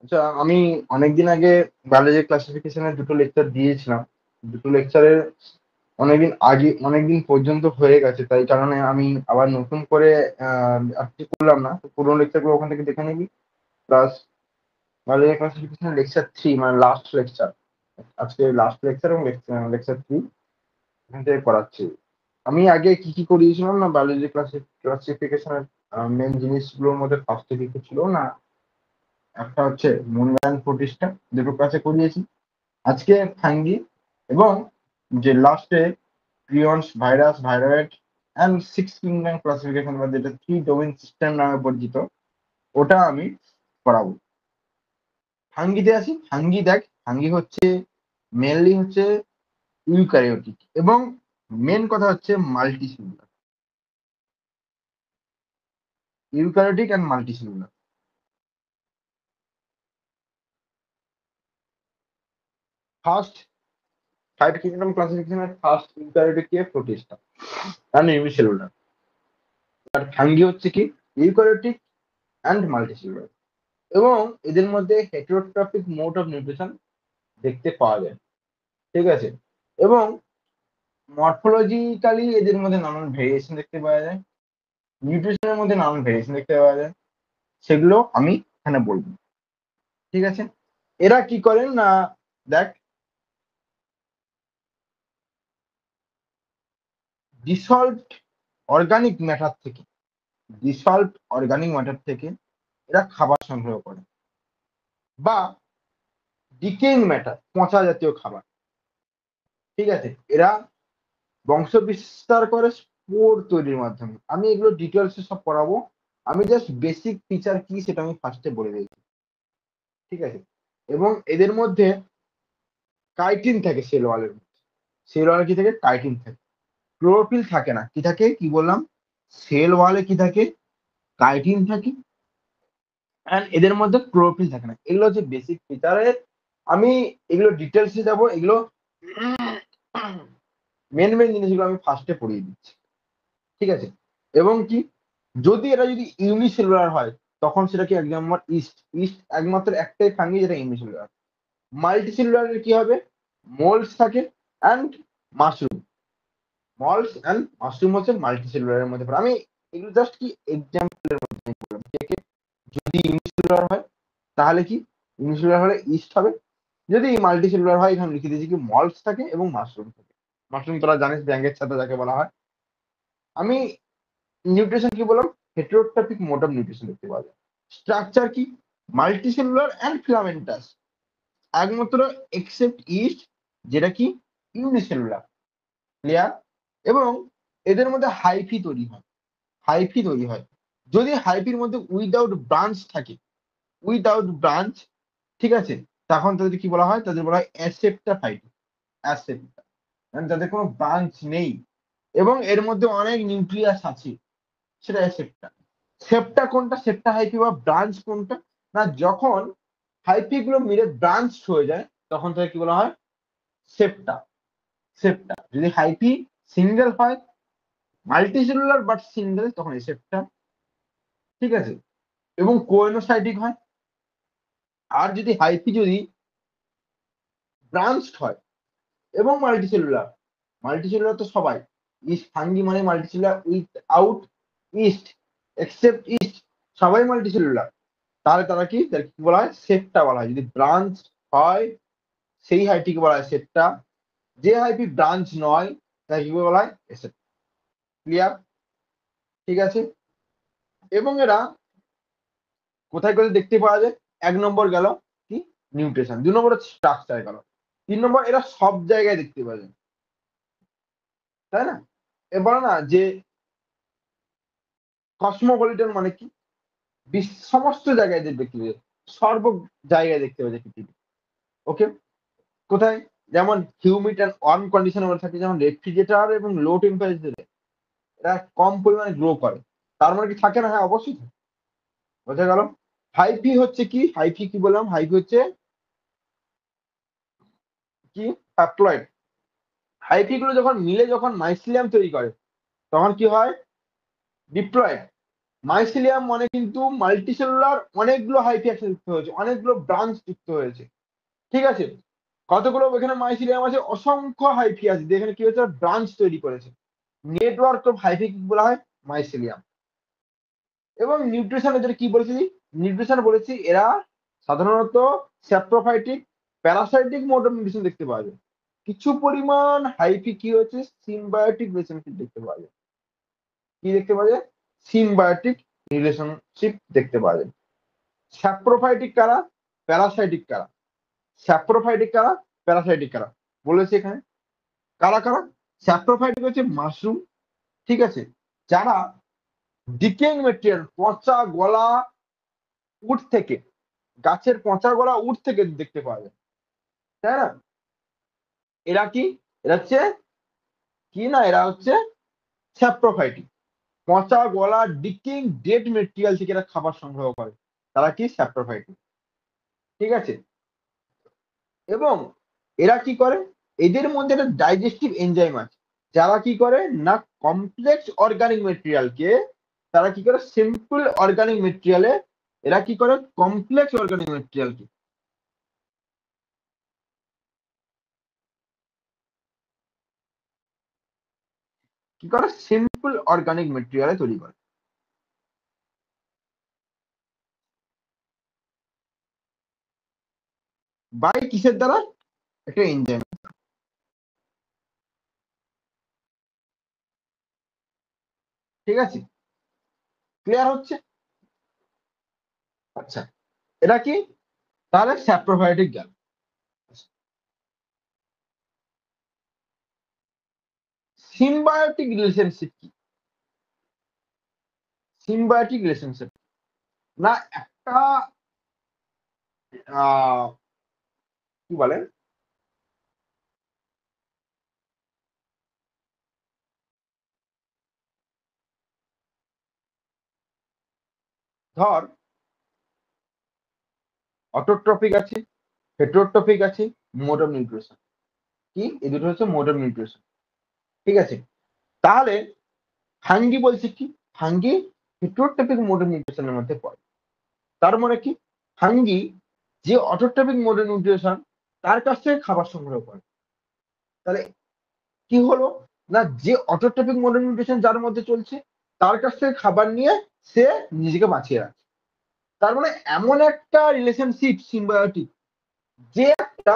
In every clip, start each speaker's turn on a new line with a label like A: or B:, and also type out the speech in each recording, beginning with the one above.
A: আচ্ছা, আমি অনেকদিন আগে বায়োলজি ক্লাসিফিকেশনের দুটো লেকচার দিয়েছিলাম। দুটো লেকচারের অনেকদিন পর্যন্ত হয়ে গেছে, তাই কারণে আমি আবার নতুন করে আর কিছু করলাম না। তো পুরোনো লেকচারগুলো ওখান থেকে দেখে নিবি। প্লাস বায়োলজি ক্লাসিফিকেশনের লেকচার 3, মানে লাস্ট লেকচার, আজকে লাস্ট লেকচার এবং লেকচার 3 এখান থেকে করাচ্ছি। আমি আগে কি কি করিয়েছিলাম না, বায়োলজি ক্লাসিফিকেশনের মেন জিনিসগুলোর মধ্যে ফার্স্টে কি কি ছিল না, একটা হচ্ছে মুনম্যান প্রতিষ্ঠা, দুটো ক্লাসে করিয়েছি। আজকে ফাঙ্গি, এবং যে লাস্টে prions, virus, viroid and 6 kingdom classification, বা যেটা 3 ডোমেইন সিস্টেম নামে পরিচিত, ওটা আমি করাবো। ফাঙ্গিতে আসি। ফাঙ্গি হচ্ছে মেনলি হচ্ছে ইউক্যারিওটিক, এবং মেন কথা হচ্ছে multicellular. Eukaryotic and multicellular. First 5 kingdom ক্লাসিফিকেশনের ফার্স্ট ইউক্যারিওটিক কে প্রোটিস্টা অ্যান্ড ইউনিসেলুলার। আর ফাঙ্গি হচ্ছে কি ইউক্যারিওটিক অ্যান্ড মাল্টিসেলুলার, এবং এদের মধ্যে হেটেরোট্রপিক মোড অফ নিউট্রিশন দেখতে পাওয়া যায়। ঠিক আছে, এবং মরফোলজিক্যালি এদের মধ্যে নানান ভেরিয়েশন দেখতে পাওয়া যায়, নিউট্রিশনের মধ্যে নানান ভেরিয়েশন দেখতে পাওয়া যায়, সেগুলো আমি এখানে বলবো। ঠিক আছে, এরা কি করেন না, দেখ, ডিসলভড অর্গানিক ম্যাটার থেকে এরা খাবার সংগ্রহ করে, বা ডিকেইং ম্যাটার, পচা জাতীয় খাবার। ঠিক আছে, এরা বংশ বিস্তার করে স্পোর তৈরির মাধ্যমে। আমি এগুলো ডিটেলসে সব পড়াবো। আমি জাস্ট বেসিক ফিচার কি সেটা আমি ফার্স্টে বলে দিয়েছি। ঠিক আছে, এবং এদের মধ্যে কাইটিন থাকে সেল ওয়ালের মধ্যে। সেল ওয়ালে কি থাকে? কাইটিন থাকে। ক্লোরোফিল থাকে না। কি থাকে? কি বললাম? সেল ওয়ালে কি থাকে? কাইটিন থাকে, অ্যান্ড এদের মধ্যে ক্লোরোফিল থাকে না। এগুলো হচ্ছে বেসিক ফিচারের। আমি এগুলো ডিটেলসে যাবো। এগুলো মেন মেন জিনিসগুলো আমি ফার্স্টে পড়িয়ে দিচ্ছি। ঠিক আছে, এবং কি, যদি ইউনিসেলুলার হয়, তখন সেটা কি? এক নম্বর ইস্ট একমাত্র একটাই ফাঙ্গি যেটা ইউনিসেলুলার। মাল্টিসেলুলারের কি হবে? মোল্ডস থাকে অ্যান্ড মাশরুম। হচ্ছে মাল্টিসেলুলারের মধ্যে পড়ে। আমি এগুলো জাস্ট কি এক্সাম্পলের মধ্যে আমি বললাম। যদি ইউনিসেলুলার হয় তাহলে কি? ইউনিসেলুলার হলে ইস্ট হবে। যদি মাল্টিসেলুলার হয়, এখানে লিখে দিয়েছি কি মলস থাকে এবং মাশরুম থাকে। মাশরুম তোরা জানিস, ব্যাঙের ছাতা যাকে বলা হয়। আমি নিউট্রিশন কি বললাম? হেটেরোট্রপিক মোড অফ নিউট্রিশন দেখতে পাওয়া যায়। স্ট্রাকচার কি? মাল্টিসেলুলার অ্যান্ড ফিলামেন্টাস, একমাত্র এক্সেপ্ট ইস্ট, যেটা কি ইউনিসেলুলার। ক্লিয়ার? এবং এদের মধ্যে হাইফি তৈরি হয় যদি হাইফির মধ্যে উইদাউট ব্রাঞ্চ, ঠিক আছে, তখন তাদের কি বলা হয়? তাদের বলা হয় অ্যাসেপ্টা ফাইটি। অ্যাসেপ্টা মানে তাদের কোনো ব্রাঞ্চ নেই, এবং এর মধ্যে অনেক নিউক্লিয়াস আছে, সেটা অ্যাসেপ্টা। সেপ্টা কোনটা? সেপ্টা হাইফি বা ব্রাঞ্চ কোনটা? না, যখন হাইফি গুলো মিলে ব্রাঞ্চ হয়ে যায়, তখন তাকে কি বলা হয়? সেপ্টা। যদি হাইফি সিঙ্গেল হয়, মাল্টিসেলুলার বাট সিঙ্গেল, তখন এসেপ্টা। ঠিক আছে, এবং কোয়েনোসাইটিক হয়। আর যদি হাইফি ব্রাঞ্চড হয় এবং মাল্টিসেলুলার তো সবাই, ইস্ট ফাঙ্গি মানে multicellular with out east, except east, সবাই মাল্টিসেলুলার, তাহলে তাদেরকে কি বলা হয়? সেপ্টা বলা হয়। যদি ব্রাঞ্চ হয়, সেই হাইফিকে বলা হয় সেপ্টা। যে হাইফি ব্রাঞ্চ নয়, তাকে কি বলা হয়? এসেপ্টা। ক্লিয়ার? ঠিক আছে, এবং এরা কোথায় কোথায় দেখতে পাওয়া যায়? 1 নম্বর গেল কি? নিউট্রিশন। 2 নম্বর হচ্ছে স্ট্রাকচার গেল। 3 নম্বর, এরা সব জায়গায় দেখতে পাওয়া যায়, তাই না? এবার না, যে কসমোপলিটন মানে কি? সমস্ত জায়গায় দেখতে পাওয়া যায়, সর্ব জায়গায় দেখতে পাওয়া যায় পৃথিবী। ওকে, কোথায়? যেমন হিউমিড অ্যান্ড ওয়ার্ম কন্ডিশনের মধ্যে থাকে, যেমন রেফ্রিজারেটর এবং লো টেম্পারেচারে এরা কম পরিমাণে গ্রো করে। তার মানে কি থাকে না? হ্যাঁ, অবশ্যই থাকে। বোঝা গেল? হাইফি কি বললাম? হাইফি হচ্ছে কি? হ্যাপ্লয়েড। হাইফি গুলো যখন মিলে, যখন মাইসিলিয়াম তৈরি করে, তখন কি হয়? ডিপ্লয়েড। মাইসিলিয়াম মানে কিন্তু মাল্টিসেলুলার অনেকগুলো হাইফি একসাথে যুক্ত হয়েছে, অনেকগুলো ব্রাঞ্চ যুক্ত হয়েছে, ঠিক আছে। কতগুলো এখানে মাইসিলিয়াম আছে, অসংখ্য হাইফি আছে, এখানে কি হয়েছে, ব্রাঞ্চ তৈরি করেছে। নেটওয়ার্ক অফ হাইফি কি বলা হয়, মাইসিলিয়াম। এবং নিউট্রিশন এদের কি বলেছি, নিউট্রিশন বলেছি এরা সাধারণত saprophytic parasitic mode of nutrition দেখতে পাওয়া যায়। কিছু পরিমাণ হাইফি কি হচ্ছে, সিম্বায়োটিক রিলেশনশিপ দেখতে পাওয়া যায়। কি দেখতে পাওয়া যায়, সিম্বায়োটিক রিলেশনশিপ দেখতে পাওয়া যায়। স্যাপ্রোফাইটিক কারা, প্যারাসাইটিক কারা, স্যাপ্রোফাইটিক কারা, প্যারাসাইটিক কারা বলেছে এখানে। কারা কারা, স্যাপ্রোফাইটিক হচ্ছে মাশরুম, ঠিক আছে, যারা ডিকেইং মেটেরিয়াল, পচা গলা উড থেকে, গাছের পচা গলা উড থেকে দেখতে পাওয়া যায়, তাই না। এরা কি, এরা হচ্ছে কি না, এরা হচ্ছে স্যাপ্রোফাইটিক। পচা গলা ডিকেইং ডেড মেটেরিয়াল থেকে এরা খাবার সংগ্রহ করে, তারা কি স্যাপ্রোফাইটিক, ঠিক আছে। এবং এরা কি করে, এদের মধ্যে একটা ডাইজেস্টিভ এনজাইম আছে, যারা কি করে না কমপ্লেক্স অর্গানিক মেটেরিয়ালকে, তারা কি করে সিম্পল অর্গানিক মেটেরিয়ালে, এরা কি করে কমপ্লেক্স অর্গানিক মেটেরিয়ালকে কি করে সিম্পল অর্গানিক মেটেরিয়ালে তৈরি করে। বাই কিসের দ্বারা, একটা এনজাইম, ঠিক আছে, ক্লিয়ার হচ্ছে। আচ্ছা, এটা কি, তাহলে স্যাপ্রোফাইটিক গেল। সিম্বায়োটিক রিলেশনশিপ কি, সিম্বায়োটিক রিলেশনশিপ না একটা কি বলে, ধর অটোট্রপিক আছে, হেটারোট্রপিক আছে, মোড অফ নিউট্রিশন। কি, এই দুটো হচ্ছে মোড অফ নিউট্রিশন, ঠিক আছে। তাহলে ফাঙ্গি বলছে কি, ফাঙ্গি হেটারোট্রপিক মোড অফ নিউট্রিশনের মধ্যে পড়ে। তার মানে কি, ফাঙ্গি যে অটোট্রপিক মোড অফ নিউট্রিশন, তার কাছ থেকে খাবার সংগ্রহ করে। তাহলে কি হলো, না যে অটোট্রপিক মোড অফ নিউট্রিশন যার মধ্যে চলছে, তার কাছ থেকে খাবার নিয়ে সে নিজেকে বাঁচিয়ে রাখে। তার মানে এমন একটা রিলেশনশিপ সিম্বায়োটিক, যে একটা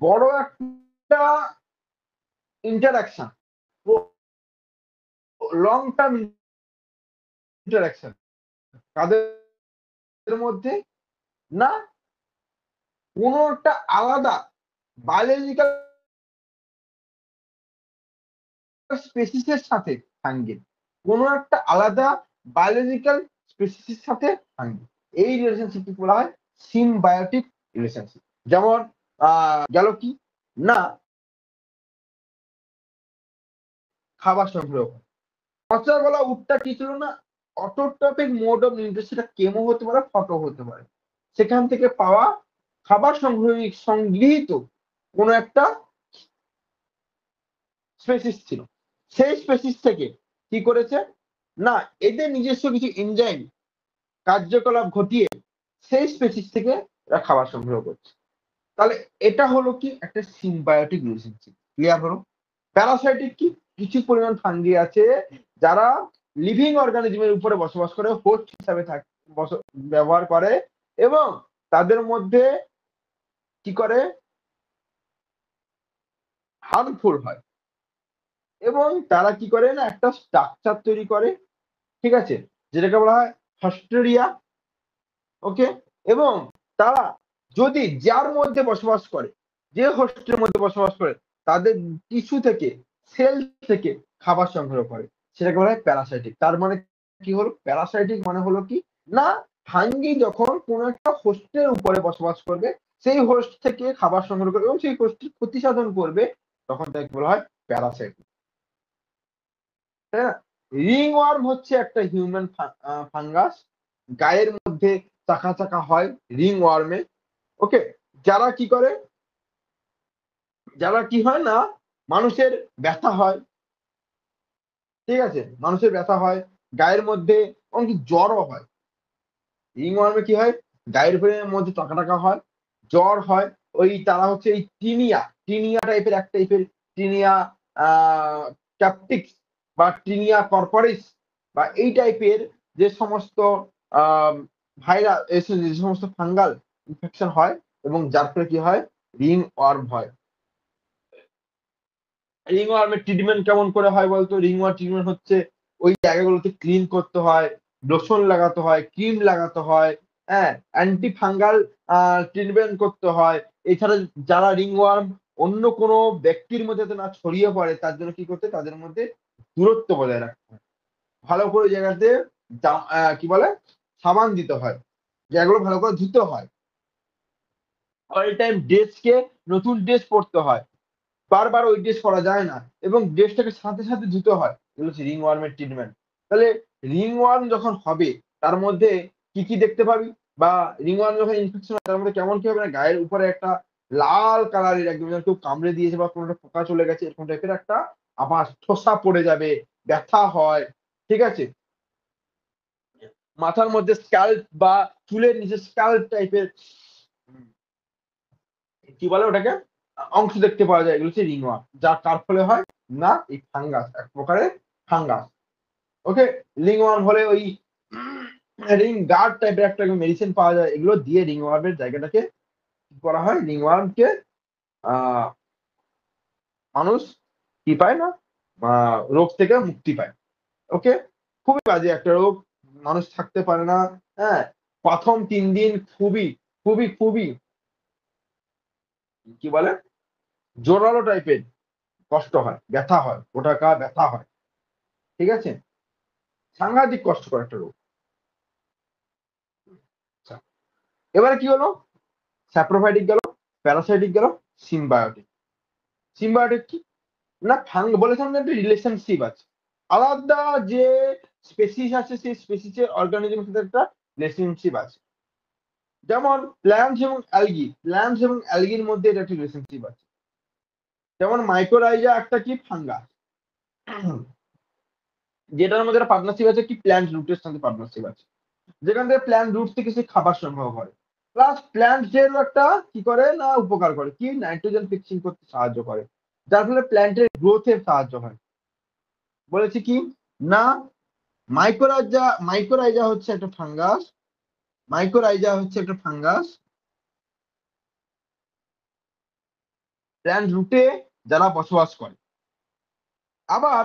A: বড় একটা ইন্টারাকশন, লং টার্ম ইন্টারাকশন কাদের মধ্যে, না কোনো একটা আলাদা বায়োলজিক্যাল স্পেসিসের সাথে ফাঙ্গির, কোনো একটা আলাদা বায়োলজিক্যাল স্পেসিসের সাথে ফাঙ্গি, এই রিলেশনশিপকে বলা হয় সিম্বায়োটিক রিলেশনশিপ। যেমন গেল কি না, খাবার সংগ্রহ, পচা গলা উটটা কি ছিল না, অটোট্রপিক মোড অফ নিউট্রিশন, সেটা কেমো হতে পারে, ফটো হতে পারে, সেখান থেকে পাওয়া খাবার সংগৃহীত কোনো একটা স্পেসিস ছিল। সেই স্পেসিস থেকে কি করেছে, না এদের নিজস্ব কিছু এনজাইম কার্যকলাপ ঘটিয়ে সেই স্পেসিস থেকে এরা খাবার সংগ্রহ করছে। তাহলে এটা হলো কি একটা সিম্বায়োটিক রিলেশনশিপ, ক্লিয়ার হলো। প্যারাসাইটিক কি, কিছু পরিমাণ ফাঙ্গি আছে যারা লিভিং অর্গানিজমের উপরে বসবাস করে, হোস্ট হিসাবে ব্যবহার করে, এবং তাদের মধ্যে কি করে, হার্মফুল হয়, এবং তারা কি করে না একটা স্ট্রাকচার তৈরি করে, ঠিক আছে, যেটাকে বলা হয় হস্টেরিয়া, ওকে। এবং তারা যদি যার মধ্যে বসবাস করে, যে হোস্টের মধ্যে বসবাস করে, তাদের টিস্যু থেকে, সেল থেকে খাবার সংগ্রহ করে, সেটাকে বলা হয় প্যারাসাইটিক। তার মানে কি হলো, প্যারাসাইটিক মানে হলো কি না, ফাঙ্গি যখন কোনো একটা হোস্টের উপরে বসবাস করবে, সেই হোস্ট থেকে খাবার সংগ্রহ করবে এবং সেই হোস্টের ক্ষতি সাধন করবে, তখন তাকে বলা হয় প্যারাসাইটিক, তাই না। রিং ওয়ার্ম হচ্ছে একটা হিউম্যান ফাঙ্গাস, গায়ের মধ্যে চাকা চাকা হয় রিং ওয়ার্মে, ওকে। যারা কি করে, যারা কি হয় না, মানুষের ব্যথা হয়, ঠিক আছে, মানুষের ব্যথা হয়, গায়ের মধ্যে এমনকি জ্বরও হয়। রিংওয়ার্মে কি হয়, গায়ের উপরে মধ্যে টাকা টাকা হয়, জ্বর হয়। ওই তারা হচ্ছে এই টিনিয়া টিনিয়া টাইপের এক টাইপের টিনিয়া ক্যাপটিক্স বা টিনিয়া কর্পোরিস বা এই টাইপের যে সমস্ত ভাইরাস, যে সমস্ত ফাঙ্গাল ইনফেকশন হয় এবং যার ফলে কি হয়, রিং ওয়ার্ম হয়। রিং ওয়ার্মের ট্রিটমেন্ট কেমন করে হয় বলতো? রিং ওয়ার্ম ট্রিটমেন্ট হচ্ছে ওই জায়গাগুলোতে ক্লিন করতে হয়, লোশন লাগাতে হয়, ক্রিম লাগাতে হয়, হ্যাঁ, অ্যান্টি ফাঙ্গাল ট্রিটমেন্ট করতে হয়। এছাড়া যারা রিং ওয়ার্ম অন্য কোনো ব্যক্তির মধ্যে যাতে না ছড়িয়ে পড়ে তার জন্য কি করতে, তাদের মধ্যে দূরত্ব বজায় রাখতে হয়। ভালো করে জায়গাতে কি বলে, সাবান দিতে হয়, জায়গাগুলো ভালো করে ধুতে হয়, অল টাইম ড্রেসকে নতুন ড্রেস পরতে হয়, বারবার ওই ড্রেস পরা যায় না, এবং ড্রেসটাকে সাথে সাথে ধুতে হয়। এগুলো হচ্ছে রিং ওয়ার্মের ট্রিটমেন্ট। তাহলে রিং ওয়ার্ম যখন হবে তার মধ্যে কি কি দেখতে পাবি, বা রিং ওয়ার্ম যখন ইনফেকশন হয় তার মধ্যে কেমন কি হবে না, গায়ের উপরে একটা লাল কালারের একদম যেন কেউ কামড়ে দিয়েছে বা কোনো একটা পোকা চলে গেছে এরকম টাইপের একটা আবার ঠোসা পড়ে যাবে, ব্যথা হয়, ঠিক আছে। মাথার মধ্যে স্ক্যাল্প বা চুলের নিচে স্ক্যাল্প টাইপের কি বলে ওটাকে অংশ দেখতে পাওয়া যায়, এগুলো হচ্ছে রিংওয়ার্ম। যা কার ফলে হয় না, এই ফাঙ্গাস, এক প্রকারের ফাঙ্গাস। ওকে, রিংওয়ার্ম হলে ওই রিং গার্ড টাইপের একটা মেডিসিন পাওয়া যায়, এগুলো দিয়ে রিংওয়ার্মের জায়গাটাকে কি করা হয়, রিংওয়ার্মকে আহ মানুষ কি পায় না, রোগ থেকে মুক্তি পায়। ওকে, খুবই বাজে একটা রোগ, মানুষ থাকতে পারে না। হ্যাঁ, প্রথম 3 দিন খুবই খুবই খুবই কি বলে, জোরালো টাইপের কষ্ট হয়, ব্যথা হয়, গোটাকা ব্যথা হয়, ঠিক আছে, সাংঘাতিক কষ্টকর একটা রোগ। আচ্ছা, এবারে কি হলো, স্যাপ্রোফাইটিক গেল, প্যারাসাইটিক গেল, সিম্বায়োটিক। সিম্বায়োটিক কি না, বলেছিলাম না একটা রিলেশনশিপ আছে, আলাদা যে স্পেসিস আছে সেই স্পেসিসের অর্গানিজমের সাথে একটা রিলেশনশিপ আছে। যেমন প্ল্যান্টস এবং অ্যালগির মধ্যে এটা একটা রিলেশনশিপ আছে। যেমন মাইক্রোরাইজা একটা কি ফাঙ্গাস, যেটার মধ্যে একটা পার্টনারশিপ আছে কি, প্ল্যান্ট রুটের সাথে পার্টনারশিপ আছে, যেখান থেকে প্ল্যান্ট রুট থেকে সে খাবার সংগ্রহ করে। প্লাস প্ল্যান্টেরও একটা কি করে না, উপকার করে কি, নাইট্রোজেন ফিক্সিং করতে সাহায্য করে, যার ফলে প্ল্যান্টের গ্রোথের সাহায্য হয়। বলেছি কি না, মাইক্রোরাইজা হচ্ছে একটা ফাঙ্গাস, মাইক্রোরাইজা হচ্ছে একটা ফাঙ্গাস প্ল্যান্ট রুটে যারা বসবাস করে। আবার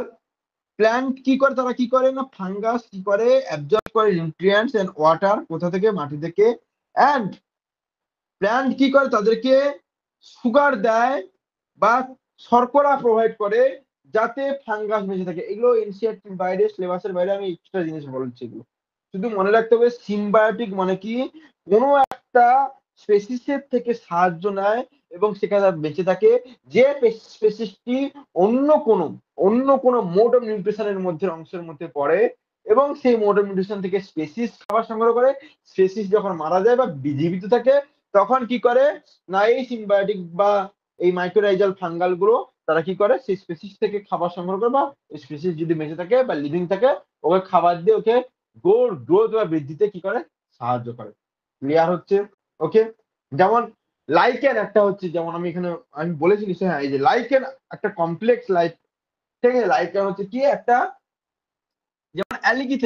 A: প্ল্যান্ট কি করে, তারা কি করে না, ফাঙ্গাস কি করে, অ্যাবজর্ব করে নিউট্রিয়েন্টস এন্ড ওয়াটার, কোথা থেকে, মাটি থেকে। অ্যান্ড প্ল্যান্ট কি করে, তাদেরকে সুগার দেয় বা শর্করা প্রোভাইড করে, যাতে ফাঙ্গাস বেঁচে থাকে। এগুলো এনসিইআরটির বাইরে, সিলেবাসের বাইরে, আমি এক্সট্রা জিনিস বলছি এগুলো। শুধু মনে রাখতে হবে সিম্বায়োটিক মানে কি, কোনো একটা স্পেসিসের থেকে সাহায্য নেয় এবং সেখানে বেঁচে থাকে, যে স্পেসিসটি অন্য কোনো মোড অফ নিউট্রিশনের মধ্যে অংশের মধ্যে পড়ে, এবং সেই মোড অফ নিউট্রিশন থেকে স্পেসিস খাবার সংগ্রহ করে। স্পেসিস যখন মারা যায় বা জীবিত থাকে তখন কি করে না, এই সিম্বায়োটিক বা এই মাইক্রোরাইজাল ফাঙ্গাল গুলো তারা কি করে, সেই স্পেসিস থেকে খাবার সংগ্রহ করে, বা স্পেসিস যদি বেঁচে থাকে বা লিভিং থাকে ওকে খাবার দিয়ে ওকে গ্রোথ বা বৃদ্ধিতে কি করে, সাহায্য করে। ক্লিয়ার হচ্ছে? ওকে, যেমন লাইকেন একটা হচ্ছে, যেমন আমি বলেছি নিশ্চয়ই, হ্যাঁ, এই যে লাইকেন একটা কমপ্লেক্স লাইফ, ঠিক আছে। লাইকেন হচ্ছে কি একটা, যেমন অ্যালগি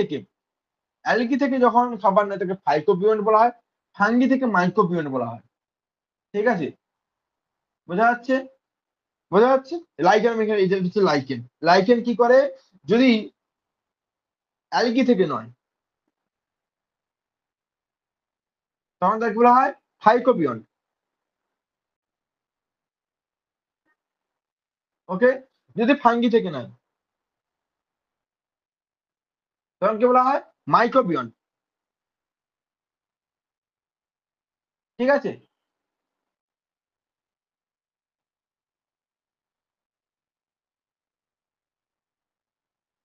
A: থেকে যখন খাবার নেয় তাকে ফাইকোবিয়ন্ট বলা হয়, ফাঙ্গি থেকে মাইক্রোবিয়ন্ট বলা হয়, ঠিক আছে। বোঝা যাচ্ছে? বোঝা যাচ্ছে? লাইকেন, এই যে হচ্ছে লাইকেন। লাইকেন কি করে, যদি অ্যালগি থেকে নয় তখন তাকে বলা হয় ফাইকোবিয়ন্ট। ওকে, যদি ফাঙ্গি থেকে নয় তখন কি বলা হয়, মাইক্রোবিয়ন্ট, ঠিক আছে।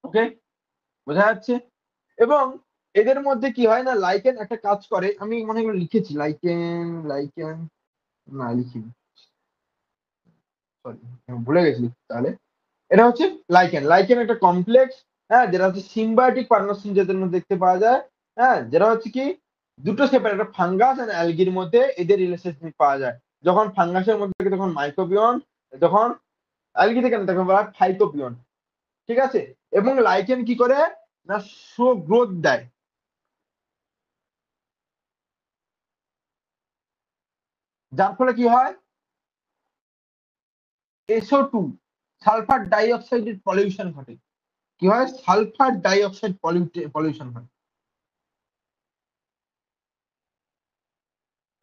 A: ওকে, বোঝা যাচ্ছে? এবং এদের মধ্যে কি হয় না, লাইকেন একটা কাজ করে, আমি মনে হয় লিখেছি লাইকেন, না লিখিনি, সরি, ভুলে গেছি তাহলে। এটা হচ্ছে লাইকেন একটা কমপ্লেক্স হ্যাঁ, যেটা হচ্ছে সিম্বায়োটিক পার্টনারশিপ যাদের মধ্যে দেখতে পাওয়া যায়। হ্যাঁ, যেটা হচ্ছে কি দুটো সেপারেট, একটা ফাঙ্গাস আর অ্যালগির মধ্যে এদের রিলেশনশিপ পাওয়া যায়। যখন ফাঙ্গাসের মধ্যে থাকে তখন মাইক্রোবিয়ন, যখন অ্যালগি থেকে না তখন বলা হয় ফাইটোবিয়ন। ঠিক আছে, এবং লাইকেন কি করে না শো গ্রোথ দেয়। যার ফলে কি হয়, SO2 সালফার ডাই অক্সাইডের পলিউশন ঘটে। কি হয়, সালফার ডাই অক্সাইড পলিউশন হয়।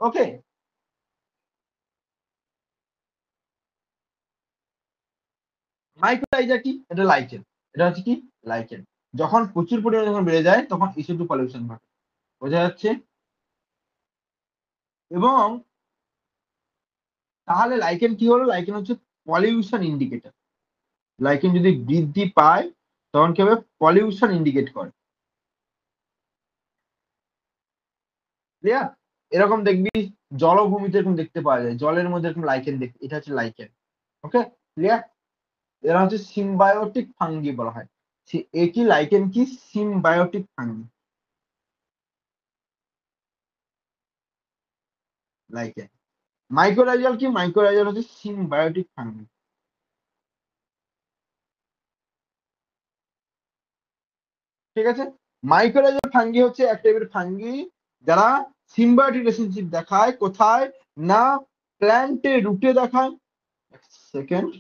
A: ওকে, মাইক্রোলাইজা কি, এটা লাইকেন। এটা হচ্ছে কি লাইকেন, যখন প্রচুর পরিমাণে যখন বেড়ে যায় তখন SO2 পলিউশন ঘটে। বোঝা যাচ্ছে? এবং তাহলে লাইকেন কি হলো, লাইকেন হচ্ছে পলিউশন ইন্ডিকেটর। লাইকেন যদি বৃদ্ধি পায় তখন কি হবে, পলিউশন ইন্ডিকেট করে। ক্লিয়ার? এরকম দেখবি জলভূমিতে এরকম দেখতে পাওয়া যায়, জলের মধ্যে এরকম লাইকেন দেখতে, এটা হচ্ছে লাইকেন। ওকে, ক্লিয়ার? এরা হচ্ছে সিম্বায়োটিক ফাঙ্গি বলা হয়। একই লাইকেন কি সিম্বায়োটিক ফাঙ্গি লাইকেন। মাইক্রোরাইজাল কি, মাইক্রোরাইজাল হচ্ছে সিম্বায়োটিক ফাঙ্গি। ঠিক আছে, মাইক্রোরাইজাল ফাঙ্গি হচ্ছে এক টাইপের ফাঙ্গি যারা সিম্বায়োটিক রিলেশনশিপ দেখায়। কোথায় না, প্ল্যান্টে রুটে দেখায়। সেকেন্ড,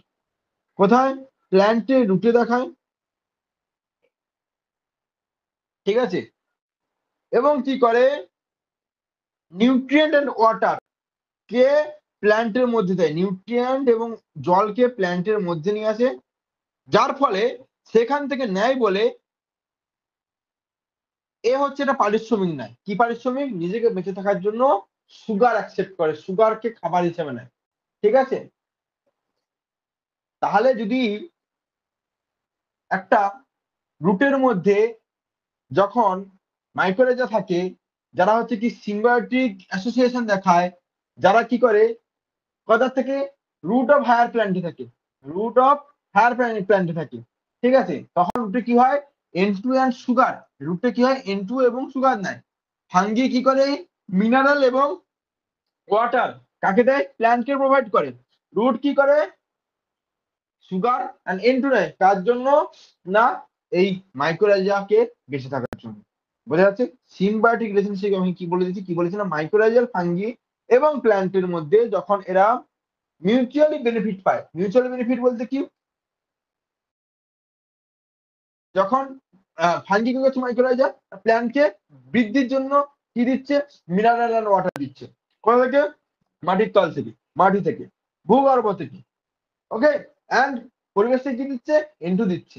A: কোথায়, প্ল্যান্টে রুটে দেখায়। ঠিক আছে, এবং কি করে, নিউট্রিয়েন্ট এন্ড ওয়াটার কে প্ল্যান্টের মধ্যে দেয়, নিউট্রিয়েন্ট এবং জলকে প্ল্যান্টের মধ্যে নিয়ে আসে। যার ফলে সেখান থেকে নেয় বলে এ হচ্ছে এটা পারিশ্রমিক নেয়। কি পারিশ্রমিক, নিজেকে বেঁচে থাকার জন্য সুগার অ্যাকসেপ্ট করে, সুগারকে খাবার হিসেবে নেয়। ঠিক আছে, তাহলে যদি একটা রুটের মধ্যে যখন মাইক্রোরেজা থাকে, যারা হচ্ছে কি সিম্বায়োটিক অ্যাসোসিয়েশন দেখায়, যারা কি করে কোথা থেকে, রুট অফ হায়ার প্ল্যান্টে থাকে, রুট অফ হায়ার প্ল্যান্টে থাকে। ঠিক আছে, তখন রুটে কি হয়, N2 অ্যান্ড সুগার, রুটে কি হয় N2 এবং সুগার নেয়। ফাঙ্গি কি করে, মিনারেল এবং ওয়াটার কাকে দেয়, প্ল্যান্টকে প্রোভাইড করে। রুট কি করে, সুগার এন্ড N2 নেয় কার জন্য না, এই মাইক্রোরাইজাকে বেঁচে থাকার জন্য। বোঝা যাচ্ছে? সিম্বায়োটিক রিলেশনশিপ আমি কি বলে দিচ্ছি, কি বলেছিলাম, মাইক্রোরাইজাল ফাঙ্গি এবং প্ল্যান্টের মধ্যে যখন এরা মিউচুয়ালি বেনিফিট পায়। মিউচুয়ালি বেনিফিট বলতে কি, যখন ফাঙ্গি কি করছে, মাইক্রোরাইজার প্ল্যান্টকে বৃদ্ধির জন্য কি দিচ্ছে, মিনারেল এন্ড ওয়াটার দিচ্ছে। কোথা থেকে, মাটির তল থেকে, মাটি থেকে, ভূগর্ভ থেকে। ওকে, অ্যান্ড পরিবেশ থেকে কি দিচ্ছে, N2 দিচ্ছে।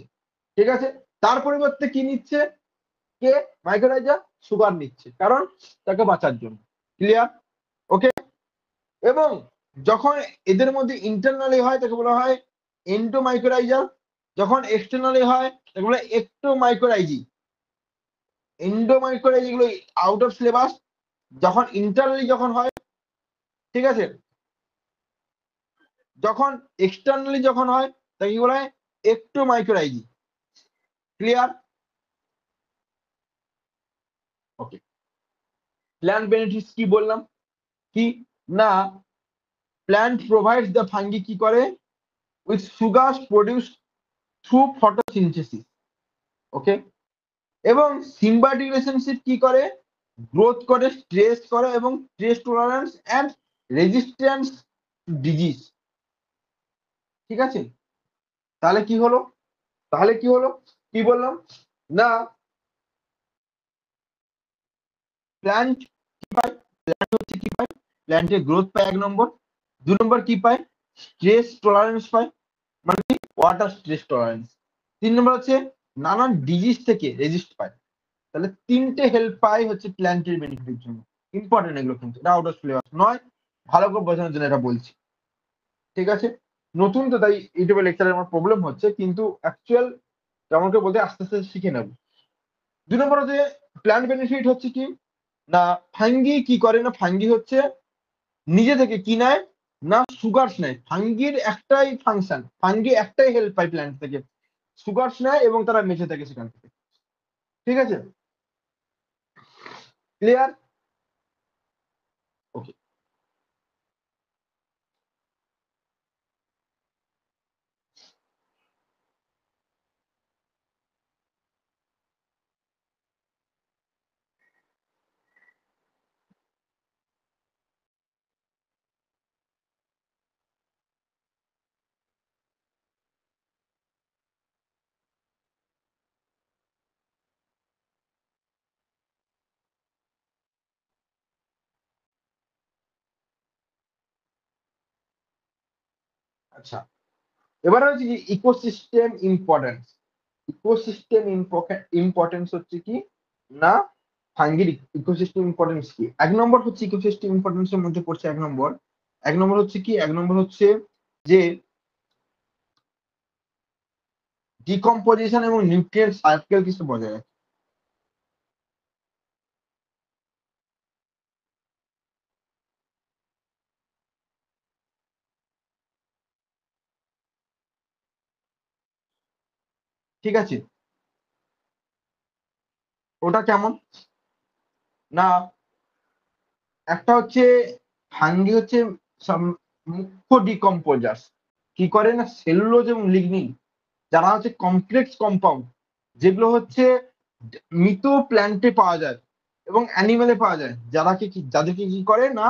A: ঠিক আছে, তার পরিবর্তে কি নিচ্ছে, কে, মাইক্রোরাইজার সুগার নিচ্ছে, কারণ তাকে বাঁচার জন্য। ক্লিয়ার? ওকে, এবং যখন এদের মধ্যে ইন্টারনালি হয় তাকে বলা হয় এন্ডোমাইক্রোরাইজাল, যখন এক্সটার্নালি হয় তাকে বলা হয় একটোমাইক্রোরাইজি। এন্ডোমাইক্রোরাইজি গুলো আউট অফ সিলেবাস, যখন ইন্টারনালি যখন হয়, ঠিক আছে, যখন এক্সটার্নালি যখন হয় তাকে কি বলা হয়, একটোমাইক্রোরাইজি। ক্লিয়ার? ওকে, প্ল্যান্ট বেনিফিটস কি বললাম, কি না, প্ল্যান্ট প্রোভাইডস দ্য ফাঙ্গি কি করে, with sugar produce through photosynthesis. Okay, এবং সিম্বায়োটিক রিলেশনশিপ কি করে, গ্রোথ করে, স্ট্রেস করে, এবং stress tolerance and resistance to disease. ঠিক আছে, তাহলে কি হলো, তাহলে কি হলো, কি বললাম না, প্ল্যান্ট কি পায়, প্ল্যান্ট হচ্ছে কি পায়, প্ল্যান্টের গ্রোথ পায় 1 নম্বর। 2 নম্বর কি পায়, স্ট্রেস টলারেন্স পায়, মানে কি ওয়াটার স্ট্রেস টলারেন্স। 3 নম্বর হচ্ছে নানান ডিজিজ থেকে রেজিস্ট পায়। তাহলে 3টে হেল্প পায় হচ্ছে প্ল্যান্টের বেনিফিটের জন্য। ইম্পর্টেন্ট এগুলো, কিন্তু এটা আউট অফ সিলেবাস নয়, ভালো করে বোঝানোর জন্য এটা বলছি। ঠিক আছে, নতুন তো তাই ইউটিউবে লেকচারে আমার প্রবলেম হচ্ছে, কিন্তু অ্যাকচুয়াল কেমন করে বলতে আস্তে আস্তে শিখে নেব। 2 নম্বর হচ্ছে প্ল্যান্ট বেনিফিট হচ্ছে কি না, ফাঙ্গি কি করে না, ফাঙ্গি হচ্ছে নিজে থেকে কি নেয় না, সুগারস নেয়। ফাঙ্গির একটাই ফাংশন, ফাঙ্গি একটাই হেল্প পায় প্ল্যান্ট থেকে, সুগারস নেয় এবং তারা বেঁচে থাকে সেখান থেকে। ঠিক আছে, ক্লিয়ার? ওকে। আচ্ছা, এবারে হচ্ছে কি ইকোসিস্টেম ইম্পর্টেন্স। ইকোসিস্টেম ইম্পর্টেন্স হচ্ছে কি না, ফাঙ্গির ইকোসিস্টেম ইম্পর্টেন্স কি? 1 নম্বর হচ্ছে ইকোসিস্টেম ইম্পর্টেন্সের মধ্যে পড়ছে 1 নম্বর। 1 নম্বর হচ্ছে কি, 1 নম্বর হচ্ছে যে ডিকম্পোজিশন এবং নিউট্রিয়েন্ট সাইকেল কিছু বজায় রাখে। ঠিক আছে, ওটা কেমন না, একটা হচ্ছে ফাঙ্গি হচ্ছে মুখ্য ডিকম্পোজার। কি করে না, সেলুলোজ এবং লিগনিন যারা হচ্ছে কমপ্লেক্স কম্পাউন্ড, যেগুলো হচ্ছে মৃত প্ল্যান্টে পাওয়া যায় এবং অ্যানিমেলে পাওয়া যায়, যাদেরকে কি করে না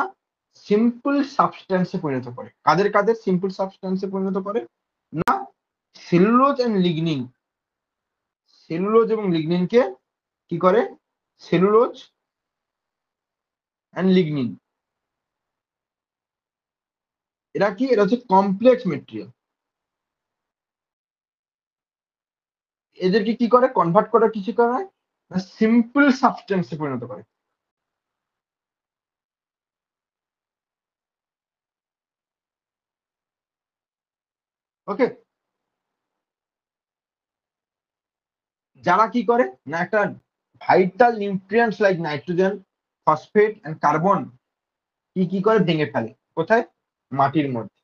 A: সিম্পল সাবস্ট্যান্সে পরিণত করে। কাদের কাদের সিম্পল সাবস্ট্যান্সে পরিণত করে না, সেলুলোজ এন্ড লিগনিন। সেলুলোজ এবং লিগনিনকে কি করে, সেলুলোজ এন্ড লিগনিন এরা কি, এরা হচ্ছে কমপ্লেক্স মেটেরিয়াল। এদেরকে কি করে, কনভার্ট করে কিছু করে না সিম্পল সাবস্টেন্সে পরিণত করে। ওকে, যারা কি করে না একটা vital nutrients like nitrogen, phosphate and carbon কি করে ভেঙে ফেলে কোথায়, মাটির মধ্যে।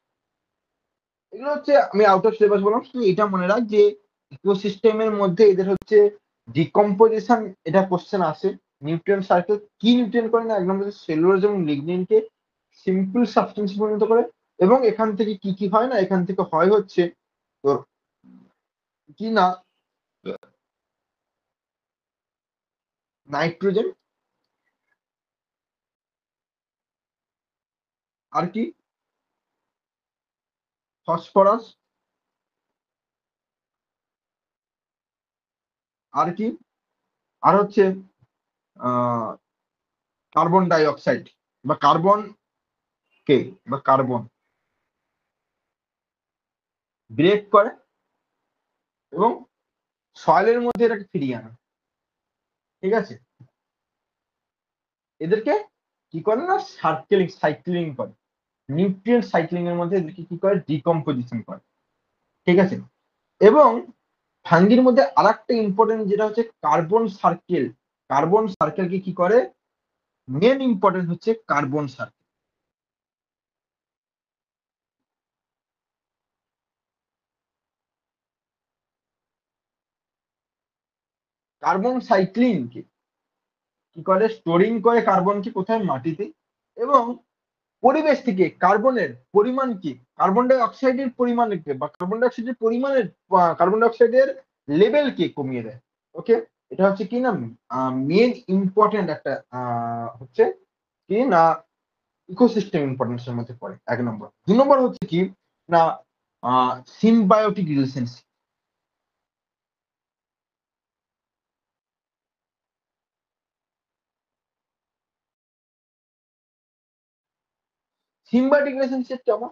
A: এগুলো হচ্ছে আমি আউট অফ সিলেবাস বললাম, শুধু এটা মনে রাখ যে ইকোসিস্টেমের মধ্যে এদের হচ্ছে ডিকম্পোজিশন, এটা কোশ্চেন আসে। নিউট্রিয়েন্ট সার্কেল কি নিউট্রিয়েন্ট করে না, একদম সেলুলোজ এবং লিগনিনকে সিম্পল সাবস্টেন্স পরিণত করে। এবং এখান থেকে কি কি হয় না, এখান থেকে হয় হচ্ছে তোর কি না নাইট্রোজেন, আর কি ফসফরাস, আর কি আর হচ্ছে কার্বন ডাই অক্সাইড বা কার্বন কে বা কার্বন ব্রেক করে এবং সয়েলের মধ্যে এটাকে ফিরিয়ে আনে। ঠিক আছে, এদেরকে কি করে না সাইক্লিং করে, নিউট্রিয়েন্ট সাইক্লিং এর মধ্যে এদেরকে কি করে, ডিকম্পোজিশন করে। ঠিক আছে, এবং ফাঙ্গির মধ্যে আরেকটা ইম্পর্টেন্ট যেটা হচ্ছে কার্বন সার্কেল। কার্বন সার্কেলকে কি করে, মেন ইম্পর্টেন্ট হচ্ছে কার্বন সার্কেল। কার্বন সাইক্লিং কি করে, স্টোরিং করে কার্বনকে কোথায়, মাটিতে। এবং পরিবেশ থেকে কার্বনের পরিমাণ কি, কার্বন ডাই অক্সাইডের পরিমাণকে বা কার্বন ডাই অক্সাইডের লেভেলকে কমিয়ে দেয়। ওকে, এটা হচ্ছে কি না মেন ইম্পর্টেন্ট একটা হচ্ছে কি না ইকোসিস্টেম ইম্পর্টেন্সের মধ্যে পড়ে 1 নম্বর। 2 নম্বর হচ্ছে কি না সিম্বায়োটিক রিলেশনশিপ। সিম্বায়োটিক রিলেশনশিপ কেমন,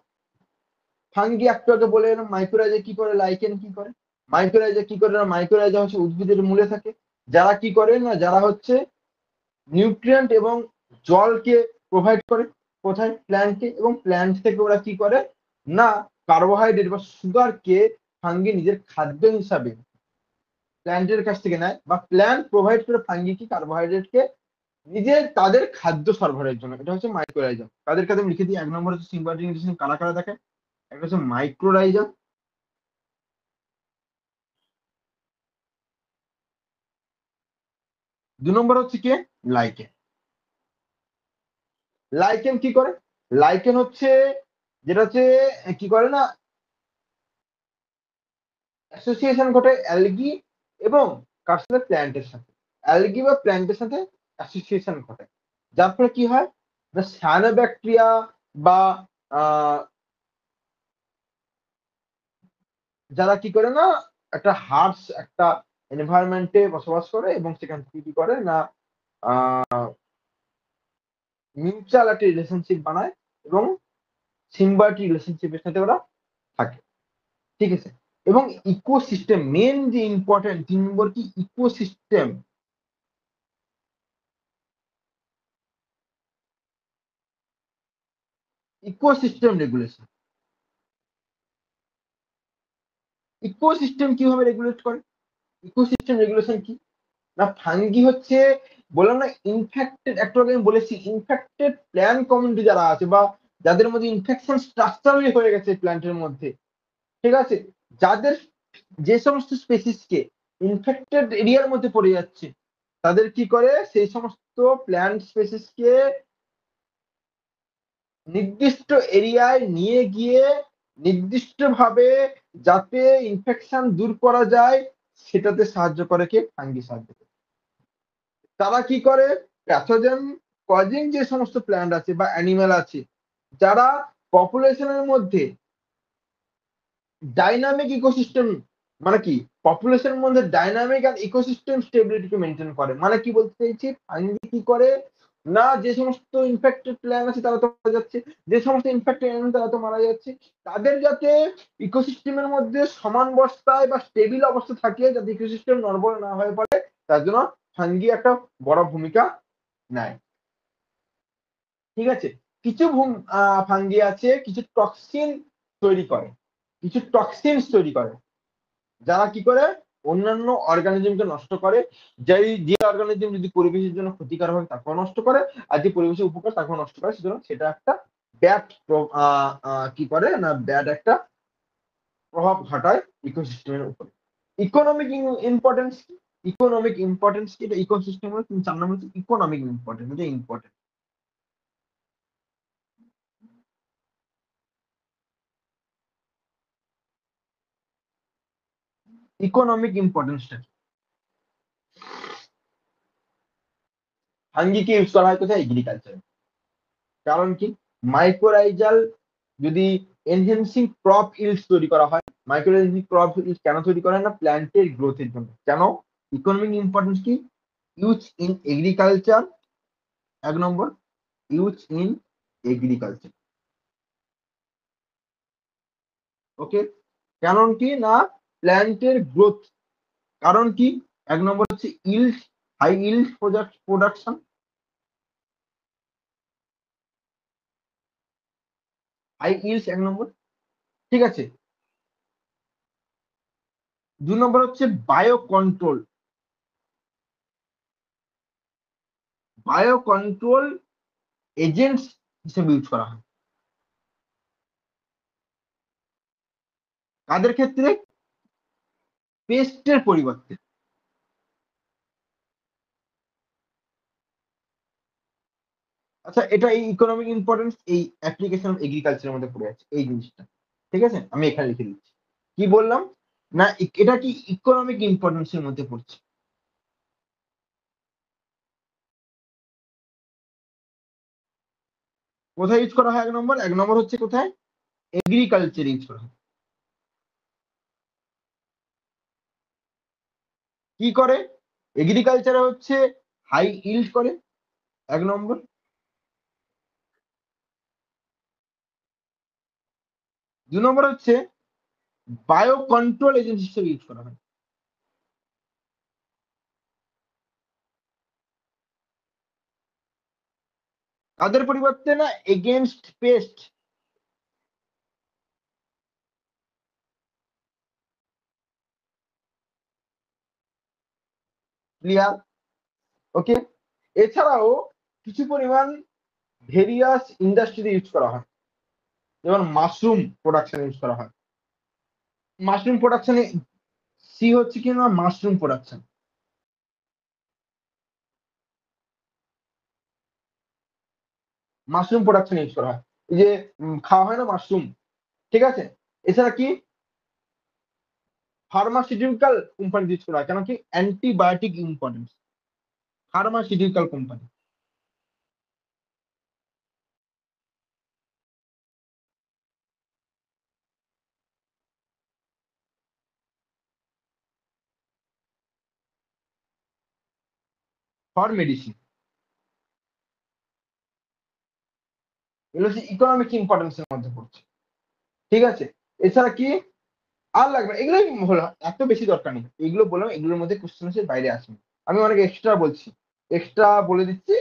A: ফাঙ্গি একটু আগে বলে এলাম, মাইক্রোরাইজা কি করে, লাইকেন কি করে, মাইক্রোরাইজা কি করে না, মাইক্রোরাইজা হচ্ছে উদ্ভিদের মূলে থাকে, যারা কি করে না, যারা হচ্ছে নিউট্রিয়েন্ট এবং জলকে প্রোভাইড করে কোথায়, প্ল্যান্টকে। এবং প্ল্যান্ট থেকে ওরা কি করে না কার্বোহাইড্রেট বা সুগারকে ফাঙ্গি নিজের খাদ্য হিসাবে প্ল্যান্টের কাছ থেকে নেয়, বা প্ল্যান্ট প্রোভাইড করে ফাঙ্গি কি কার্বোহাইড্রেটকে নিজের তাদের খাদ্য সরবরাহের জন্য। এটা হচ্ছে মাইক্রোরাইজাম। তাদের কাছে আমি লিখে দিই, 1 নম্বর হচ্ছে সিম্বায়োটিক রিলেশন কারা কারা দেখে, একটা হচ্ছে মাইক্রোরাইজাম, 2 নম্বর হচ্ছে কি লাইকেন। লাইকেন কি করে? লাইকেন হচ্ছে যেটা হচ্ছে কি করে না অ্যাসোসিয়েশন ঘটে অ্যালগি এবং কার সাথে প্ল্যান্টের সাথে। অ্যালগি বা প্ল্যান্টের সাথে অ্যাসোসিয়েশন ঘটে, যার ফলে কি হয় না সায়ানোব্যাকটেরিয়া বা যারা কি করে না একটা হার্শ একটা এনভায়রনমেন্টে বসবাস করে এবং সেখান থেকে কি করে না মিউচুয়াল একটা রিলেশনশিপ বানায় এবং সিম্বায়োটিক রিলেশনশিপের সাথে ওরা থাকে। ঠিক আছে, এবং ইকোসিস্টেম মেন যে ইম্পর্টেন্ট 3 নম্বর কি ইকোসিস্টেম। Ecosystem regulation. ইকোসিস্টেম কিভাবে রেগুলেট করে? ইকোসিস্টেম রেগুলেশন কি না ফাঙ্গি হচ্ছে বললাম না ইনফেক্টেড, একটু আগে আমি বলেছি ইনফেক্টেড প্ল্যান্ট কমিউনিটি যারা আছে বা যাদের মধ্যে ইনফেকশন স্ট্রাকচারালি হয়ে গেছে প্ল্যান্টের মধ্যে, ঠিক আছে, যাদের যে সমস্ত স্পেসিসকে ইনফেক্টেড এরিয়ার মধ্যে পড়ে যাচ্ছে তাদের কি করে সেই সমস্ত প্ল্যান্ট স্পেসিসকে নির্দিষ্ট এরিয়ায় নিয়ে গিয়ে নির্দিষ্টভাবে যাতে ইনফেকশন দূর করা যায় সেটাতে সাহায্য করে কে ফাঙ্গি সাহায্য করে। তারা কি করে প্যাথোজেন কজিং যে সমস্ত প্ল্যান্ট আছে বা অ্যানিমেল আছে যারা পপুলেশনের মধ্যে ডাইনামিক ইকোসিস্টেম মানে কি পপুলেশনের মধ্যে ডাইনামিক আর ইকোসিস্টেম স্টেবিলিটিকে মেনটেন করে, মানে কি বলতে চাইছি ফাঙ্গি কি করে না যে সমস্ত ইনফেক্টেড প্ল্যান্ট আছে তারা তো মারা যাচ্ছে, যে সমস্ত ইনফেক্টেড অ্যানিমেল তারা তো মারা যাচ্ছে, তাদের যাতে ইকোসিস্টেমের মধ্যে সমান অবস্থায় বা স্টেবিল অবস্থা থাকে যাতে ইকোসিস্টেম নড়বড় না হয়ে পড়ে, তার জন্য ফাঙ্গি একটা বড় ভূমিকা নেয়। ঠিক আছে, কিছু ফাঙ্গি আছে কিছু টক্সিন তৈরি করে, কিছু টক্সিনস তৈরি করে যারা কি করে অন্যান্য অর্গানিজমকে নষ্ট করে, যে অর্গানিজম যদি পরিবেশের জন্য ক্ষতিকারক হয় তাকেও নষ্ট করে আর যে পরিবেশের উপকার তাকেও নষ্ট করে, সুতরাং সেটা একটা ব্যাড কি করে না ব্যাড একটা প্রভাব ঘটায় ইকোসিস্টেমের উপর। ইকোনমিক ইম্পর্টেন্স কি? ইকোনমিক ইম্পর্টেন্স কি এটা ইকোসিস্টেমের 4 নম্বর হচ্ছে ইকোনমিক ইম্পর্টেন্স, এটা ইম্পর্টেন্ট। ইকোনমিক ইম্পর্টেন্সটা কি? ফাঙ্গিকে ইউজ করা হয় কোথায় এগ্রিকালচারে, কারণ কি মাইক্রোরাইজাল যদি এনহেন্সিং ক্রপ ইল্ডস তৈরি করা হয়, মাইক্রোরাইজিং ক্রপ ইল্ডস কেন তৈরি করা হয় না প্ল্যান্টের গ্রোথের জন্য। কেন ইকোনমিক ইম্পর্টেন্স কি use in agriculture, 1 number use in agriculture. Okay, কারণ কি না প্ল্যান্টের গ্রোথ, কারণ কি 1 নম্বর হচ্ছে yield, high yield production, high yield 1 নম্বর। ঠিক আছে, 2 নম্বর হচ্ছে bio control, bio control agents হিসেবে ইউজ করা হয় কাদের ক্ষেত্রে পেস্টের পরিবর্তে। আচ্ছা এটা এই ইকোনমিক ইম্পর্টেন্স এই অ্যাপ্লিকেশন অফ এগ্রিকালচারের মধ্যে পড়ে আছে এই জিনিসটা, ঠিক আছে আমি এখানে লিখে দিচ্ছি। কি বললাম না এটা কি ইকোনমিক ইম্পর্টেন্স এর মধ্যে পড়ছে। কোথায় ইউজ করা হয় 1 নম্বর, 1 নম্বর হচ্ছে কোথায় এগ্রিকালচার ইউজ করা হয়। কি করে এগ্রিকালচারে হচ্ছে হাই ইল্ড করে 1 নম্বর। 2 নম্বর হচ্ছে বায়ো কন্ট্রোল এজেন্সি হিসেবে ইউজ করা হয়। তাদের পরিবর্তে না এগেনস্ট পেস্ট। ক্লিয়ার? ওকে, এছাড়াও কিছু পরিমাণ ভেরিয়াস ইন্ডাস্ট্রিতে ইউজ করা হয়, যেমন মাশরুম প্রোডাকশন ইউজ করা হয়। মাশরুম প্রোডাকশনে সি হচ্ছে কি না mushroom production. Mushroom production use করা হয়, এই যে খাওয়া হয় না মাশরুম, ঠিক আছে। এছাড়া কি ফার্মাসিউটিক্যাল কোম্পানি ইউজ করা হয়, কেন কি antibiotic importance, pharmaceutical company. For medicine, এগুলো হচ্ছে ইকোনমিক ইম্পর্টেন্সের মধ্যে পড়ছে, ঠিক আছে। এছাড়া কি আর লাগবে, এগুলোই হলো, এত বেশি দরকার নেই, এগুলো বললাম, এগুলোর মধ্যে কোশ্চেন এর বাইরে আসবে। আমি অনেক এক্সট্রা বলছি, এক্সট্রা বলে দিচ্ছি,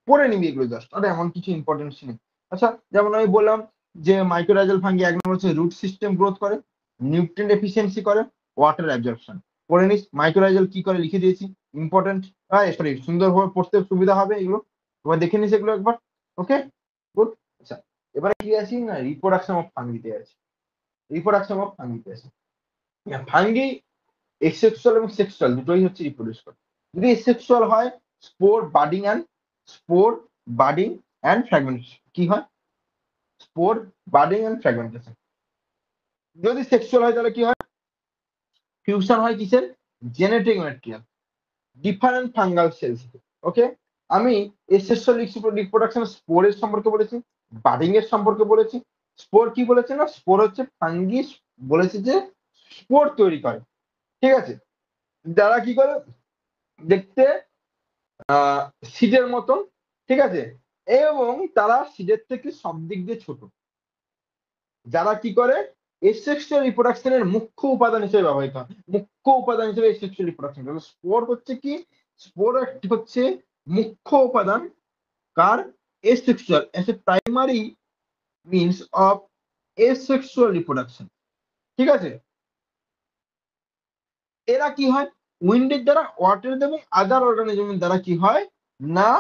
A: পড়ে নিবি এগুলো জাস্ট, আর এমন কিছু ইম্পর্টেন্স নেই। আচ্ছা, যেমন আমি বললাম যে মাইক্রোরাইজাল ফাঙ্গি এক নম্বর হচ্ছে রুট সিস্টেম গ্রোথ করে, নিউট্রিয়েন্ট এফিসিয়েন্সি করে, ওয়াটার অ্যাবজর্পশন। পড়ে নিস মাইক্রোরাইজাল কি করে, লিখে দিয়েছি, ইম্পর্টেন্ট, সরি সুন্দরভাবে পড়তে সুবিধা হবে এগুলো, এবার দেখে নিস এগুলো একবার। ওকে, গুড। আচ্ছা, এবারে কি আসি না, রিপ্রোডাকশন অফ ফাঙ্গিতে আছে, রিপ্রোডাকশন অফ ফাঙ্গিতে আছে। ফাঙ্গি এসেক্সুয়াল এবং সেক্সুয়াল দুটোই হচ্ছে রিপ্রোডিউস করে। যদি এসেক্সুয়াল হয়, স্পোর বাডিং অ্যান্ড ফ্র্যাগমেন্টেশন কি হয়, স্পোর বাডিং অ্যান্ড ফ্র্যাগমেন্টেশন। যদি সেক্সুয়াল হয় তাহলে কি হয়, ফিউশন হয় কিসের, genetic material, different fungal cells. Okay, আমি এসেক্সুয়াল রিপ্রোডাকশন স্পোরের সম্পর্কে বলেছি, বাডিং এর সম্পর্কে বলেছি। স্পোর কি বলেছে না, স্পোর হচ্ছে ফাঙ্গি বলেছে যে স্পোর তৈরি করে, ঠিক আছে। যারা কি করে, দেখতে সিডের মতন, ঠিক আছে, এবং তারা সিডের থেকে সব দিক দিয়ে ছোট। যারা কি করে, এসেক্সুয়াল রিপ্রোডাকশনের মুখ্য উপাদান হিসেবে ব্যবহৃত হয়, মুখ্য উপাদান হিসেবে এসেক্সুয়াল রিপ্রোডাকশন। স্পোর হচ্ছে কি, স্পোর হচ্ছে মুখ্য উপাদান কার, asexual, as a primary means of asexual reproduction, ঠিক আছে। এরা কি হয়, উইন্ডের দ্বারা, ওয়াটার এবং আদার অর্গানিজমের দ্বারা কি হয় না,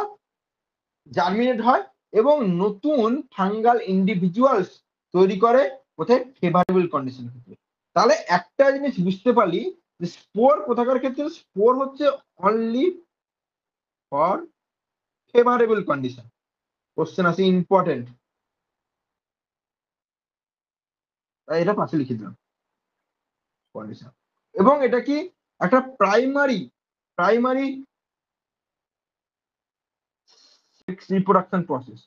A: জার্মিনেট হয় এবং নতুন ফাঙ্গাল ইন্ডিভিজুয়ালস তৈরি করে, কোথায়, ফেভারেবল কন্ডিশন ক্ষেত্রে। তাহলে একটা জিনিস বুঝতে পারলি যে স্পোর কোথাকার ক্ষেত্রে, স্পোর হচ্ছে only for favourable condition. Question আছে ইম্পর্টেন্ট, তাই এটা পাশে লিখে দিলাম, কন্ডিশন। এবং এটা কি একটা primary primary reproduction process,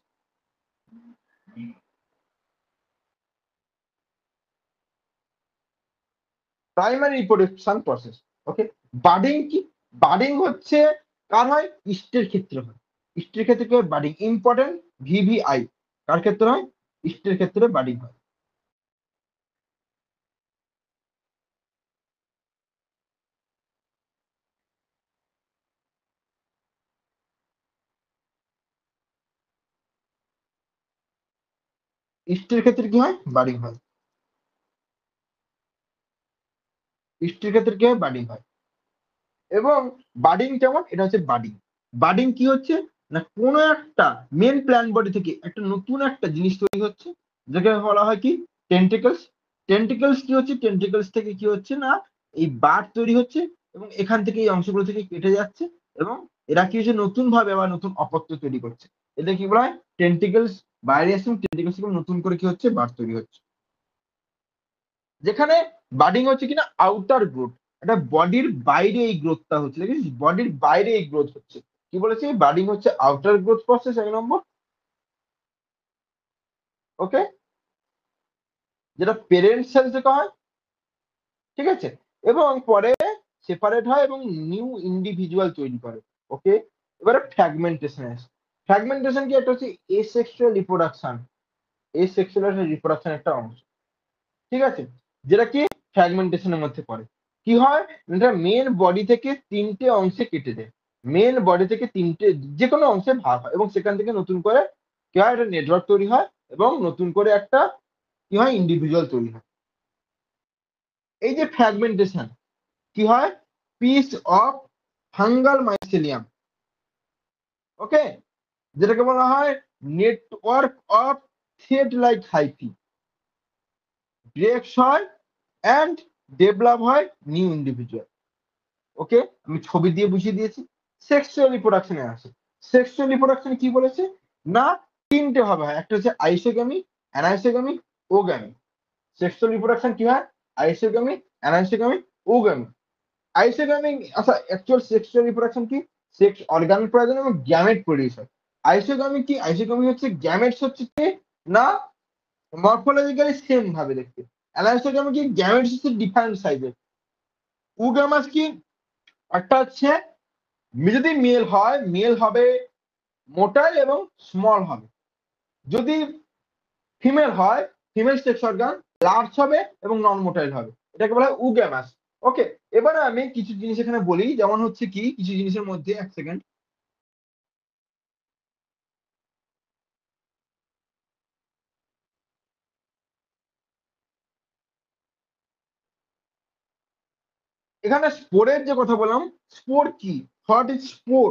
A: primary reproduction process. Okay, budding কি, বাডিং হচ্ছে কার হয়, ইস্টের ক্ষেত্রে হয়, ইস্টের ক্ষেত্রে কি হয়, বাডিং ইম্পর্টেন্ট, ভিভিআই কার ক্ষেত্রে হয়, ইস্টের ক্ষেত্রে বাডিং হয়। ইস্টের ক্ষেত্রে কি হয়, বাডিং হয়, ইস্টের ক্ষেত্রে কি হয়, বাডিং হয়। এবং বাডিং কেমন, এটা হচ্ছে বাডিং, বাডিং কি হচ্ছে না, কোনো একটা মেন প্ল্যান্ট বডি থেকে একটা নতুন একটা জিনিস তৈরি হচ্ছে, যাকে বলা হয় কি, টেন্টিকলস। টেন্টিকলস কি হচ্ছে, টেন্টিকলস থেকে কি হচ্ছে না, এই বার তৈরি হচ্ছে, এবং এখান থেকে এই অংশগুলো থেকে কেটে যাচ্ছে, এবং এরা কি হচ্ছে, নতুন ভাবে আবার নতুন অপত্য তৈরি করছে। এটা কি বলা হয়, টেন্টিকলস বাইরে আসছে, টেন্টিকলস থেকে নতুন করে কি হচ্ছে, বার তৈরি হচ্ছে। যেখানে বাডিং হচ্ছে কিনা আউটার গ্রোথ, এটা বডির বাইরে এই গ্রোথটা হচ্ছে, দেখিস বডির বাইরে এই গ্রোথ হচ্ছে, কি বলেছি, বাডিং হচ্ছে আউটার গ্রোথ প্রসেস, এক নম্বর। ওকে, যেটা প্যারেন্ট সেল থেকে হয়, ঠিক আছে, এবং পরে সেপারেট হয় এবং নিউ ইন্ডিভিজুয়াল তৈরি করে। ওকে, এবারে ফ্র্যাগমেন্টেশন আসে। ফ্র্যাগমেন্টেশন কি, একটা হচ্ছে এসেক্সুয়াল রিপ্রোডাকশন, এসেক্সুয়াল রিপ্রোডাকশন একটা অংশ, ঠিক আছে, যেটা কি ফ্র্যাগমেন্টেশনের মধ্যে পড়ে। কি হয়, এটা মেন বডি থেকে তিনটে অংশে কেটে দেয়, মেন বডি থেকে তিনটে যে কোনো অংশে ভাগ হয়, এবং সেখান থেকে নতুন করে কি হয়, একটা নেটওয়ার্ক তৈরি হয়, এবং নতুন করে একটা কি হয়, ইন্ডিভিজুয়াল তৈরি হয়। এই যে ফ্র্যাগমেন্টেশন কি হয়, পিস অফ ফাঙ্গাল মাইসেলিয়াম, ওকে, যেটাকে বলা হয় network of thread like hyphae, ব্রেকস হয় অ্যান্ড ডেভেলপ হয় নিউ ইন্ডিভিজুয়াল। ওকে, আমি ছবি দিয়ে বুঝিয়ে দিয়েছি। সেক্সুয়াল রিপ্রোডাকশনে আসে, সেক্সুয়াল রিপ্রোডাকশন কি বলেছে না, তিনটে ভাবে হয়, একটা হচ্ছে আইসোগামি, অ্যানাইসোগামি, ওগামি। সেক্সুয়াল রিপ্রোডাকশন কি হয়? আইসোগামি, অ্যানাইসোগামি, ওগামি। আইসোগামি, আচ্ছা অ্যাকচুয়াল সেক্সুয়াল রিপ্রোডাকশন কি? সেক্স অর্গান প্রয়োজন এবং গ্যামেট প্রডিউস হয়। আইসোগামি কি? আইসোগামি হচ্ছে গ্যামেটস হচ্ছে কি না মরফোলজিক্যালি সেম ভাবে দেখতে। অ্যানাইসোগামি কি? গ্যামেটস হচ্ছে ডিফারেন্ট সাইজের। উগামাস কি? একটা হচ্ছে যদি মেল হয়, মেল হবে মোটাইল এবং স্মল হবে। যদি ফিমেল হয়, ফিমেল সেক্স অর্গান লার্জ হবে এবং নন মোটাইল হবে। এটাকে বলা হয় উগ্যামাস। ওকে, এবারে আমি কিছু জিনিস এখানে বলি, যেমন হচ্ছে কি কিছু জিনিসের মধ্যে, এক সেকেন্ড। এখানে স্পোরের যে কথা বললাম, স্পোর কি? What is spore?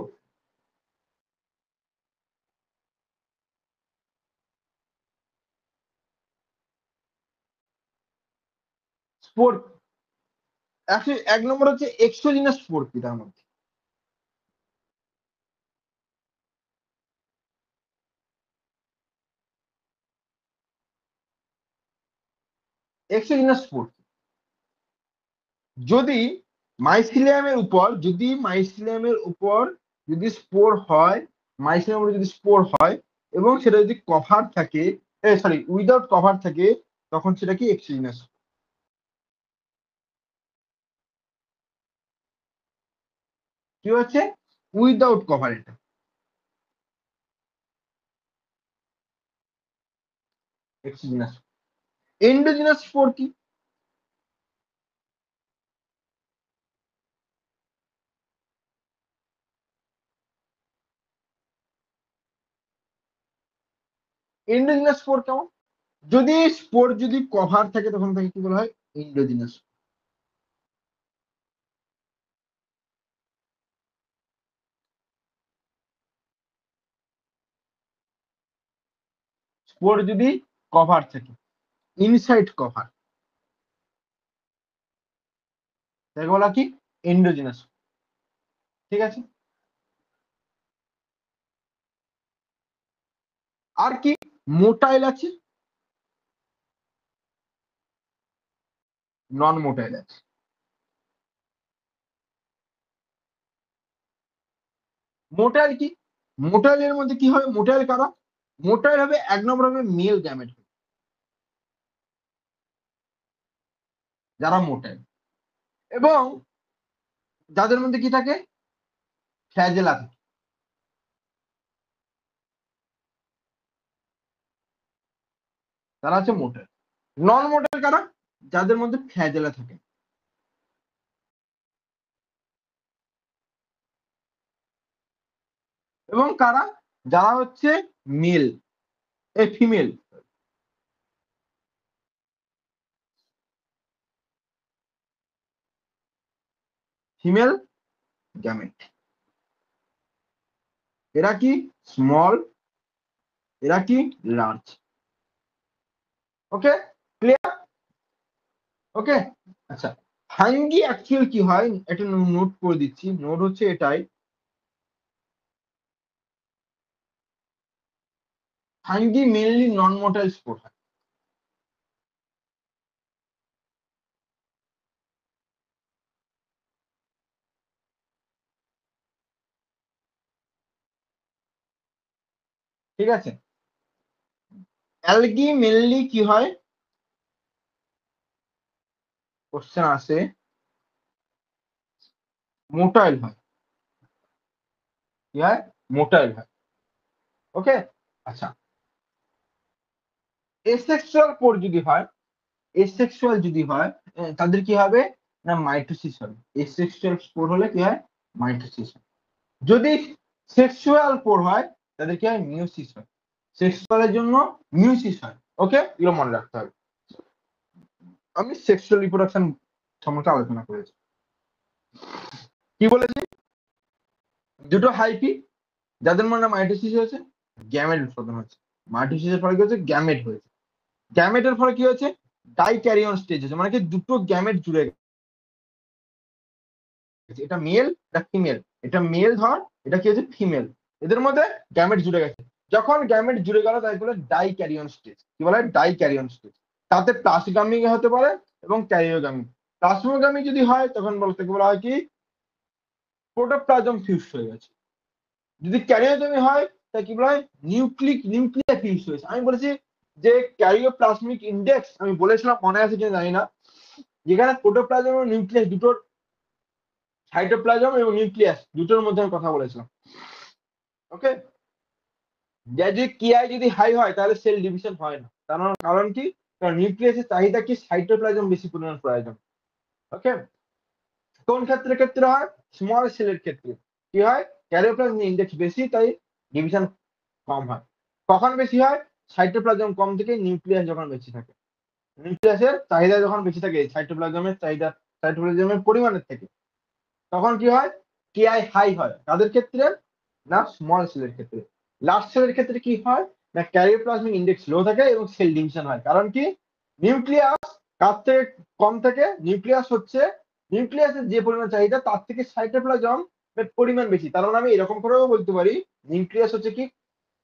A: স্পোর এক নম্বর হচ্ছে এক্সোজিনাস স্পোর কি তার মধ্যে? এক্সোজিনাস স্পোর যদি মাইসিলিয়ামের উপর, যদি স্পোর হয়, মাইসিলিয়ামের উপর যদি স্পোর হয় এবং সেটা যদি কভার থাকে, সরি উইদাউট কভার থাকে, তখন সেটা কি? এক্সোজিনাস। কি হচ্ছে? উইদাউট কভার, এটা এক্সোজিনাস। এন্ডোজিনাস স্পোর কি? এন্ডোজিনাস স্পোর কেমন? যদি স্পোর যদি কভার থাকে তখন তাকে কি বলা হয়? এন্ডোজিনাস। স্পোর যদি কভার থাকে, ইনসাইড কভার, তাকে বলা কি? এন্ডোজিনাস। ঠিক আছে। আর কি মোটাইল আছে? নন মোটাইল আছে। মোটাইল কি? মোটাইলের মধ্যে কি হবে? মোটাইল কারা? মোটাইল হবে এক নম্বর হবে মেল গ্যামেট, যারা মোটাইল, এবং যাদের মধ্যে কি থাকে? ফ্ল্যাজেলা থাকে, তারা হচ্ছে মোটাইল। নন মোটাইল কারা? যাদের মধ্যে ফ্ল্যাজেলা থাকে। এবং কারা? যারা হচ্ছে মেল, ফিমেল, ফিমেল গ্যামেট। এরা কি? স্মল, এরা কি? লার্জ। ওকে, ক্লিয়ার? ওকে, আচ্ছা। ফাঙ্গি অ্যাকচুয়াল কি হয় এটা নোট করে দিচ্ছি। নোট হচ্ছে এটাই, ফাঙ্গি মেনলি নন মোটাইল স্পোর হয়। ঠিক আছে। অ্যালগি মেনলি কি হয়? কোশ্চেন আসে, মোটাইল হয়। কি হয়? মোটাইল হয়। ওকে, আচ্ছা। এসেক্সুয়াল পোর যদি হয়, এসেক্সুয়াল যদি হয়, তাদের কি হবে? না মাইটোসিস হবে। এসেক্সুয়াল স্পোর হলে কি হয়? মাইটোসিস হয়। যদি সেক্সুয়াল পোর হয়, তাদের কি হয়? মিউসিস হয়। সেক্সুয়ালের জন্য মিউসিস হয়। ওকে, এগুলো মনে রাখতে হবে। আমি সেক্সুয়াল রিপ্রোডাকশন সম্পর্কে আলোচনা করেছি। কি বলেছি? দুটো হাইপি, যাদের মনে মাইটোসিস হয়েছে, গ্যামেট উৎপাদন হয়েছে। মাইটোসিসের ফলে কি হচ্ছে? গ্যামেট হয়েছে। গ্যামেটের ফলে কি হচ্ছে? ডাইক্যারিয়ন স্টেজ হচ্ছে, মানে কি দুটো গ্যামেট জুড়ে গেছে। এটা মেল, এটা ফিমেল, এটা মেল ধর, এটা কি হচ্ছে? ফিমেল। এদের মধ্যে গ্যামেট জুড়ে গেছে। যখন গ্যামেট জুড়ে গেল তাই বলে ডাইক্যারিয়ন স্টেজ। কি বলে? ডাইক্যারিয়ন স্টেজ। তাতে প্লাস্টিকামি হতে পারে এবং ক্যারিওগামী। প্লাস্মোগামী যদি হয় তখন বলতে বলা হয় কি প্রোটোপ্লাজম ফিউজ হয়ে গেছে। যদি ক্যারিওগামী হয় তা কি বলা হয় নিউক্লিয়ার ফিউজ হয়েছে। আমি বলেছি যে ক্যারিওপ্লাজমিক ইন্ডেক্স আমি বলেছিলাম, মনে আছে কিনা জানি না, যেখানে প্রোটোপ্লাজম এবং নিউক্লিয়াস দুটোর, সাইটোপ্লাজম এবং নিউক্লিয়াস দুটোর মধ্যে আমি কথা বলেছিলাম। ওকে, যদি কিআই যদি হাই হয় তাহলে সেল ডিভিশন হয় না। কারণ কি? কারণ নিউক্লিয়াসের চাহিদা কি সাইটোপ্লাজম বেশি পরিমাণ প্রয়োজন। ওকে, কোন ক্ষেত্রে হয়? স্মল সেলের ক্ষেত্রে কি হয়? ক্যারিওপ্লাজম ইন্ডেক্স বেশি, তাই ডিভিশন কম হয়। কখন বেশি হয়? সাইটোপ্লাজম কম থেকে নিউক্লিয়াস যখন বেশি থাকে। নিউক্লিয়াসের চাহিদা যখন বেশি থাকে সাইটোপ্লাজমের চাহিদা, সাইটোপ্লাজমের পরিমাণের থেকে, তখন কি হয়? কেআই হাই হয়। কাদের ক্ষেত্রে? না স্মল সেলের ক্ষেত্রে। লার্জ সেলের ক্ষেত্রে কি হয়? না ক্যারিওপ্লাজমিক ইন্ডেক্স লো থাকে এবং সেল ডিভিশন হয়। কারণ কি? নিউক্লিয়াস কার থেকে কম থাকে? নিউক্লিয়াসের যে পরিমাণ চাহিদা তার থেকে সাইটোপ্লাজম পরিমাণ বেশি। তার মানে আমি এরকম করেও বলতে পারি নিউক্লিয়াস হচ্ছে কি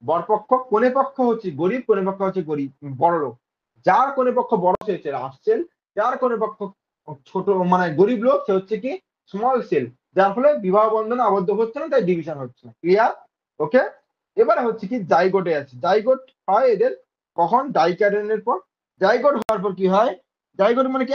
A: বরপক্ষ, কোনে পক্ষ হচ্ছে গরিব, কোনে পক্ষ হচ্ছে গরিব বড় লোক। যার কোনে পক্ষ বড় সে হচ্ছে লার্জ সেল, যার কোনে পক্ষ ছোট মানে গরিব লোক সে হচ্ছে কি স্মল সেল। যার ফলে বিবাহ বন্ধনে আবদ্ধ হচ্ছে না, তাই ডিভিশন হচ্ছে না। ক্লিয়ার? ওকে, এবারে হচ্ছে কি জাইগোটে আছে। জাইগোট হয় এদের কখন? ডাইক্যারিয়নের পর। জাইগোট হওয়ার পর কি হয়? জাইগোট মানে কি?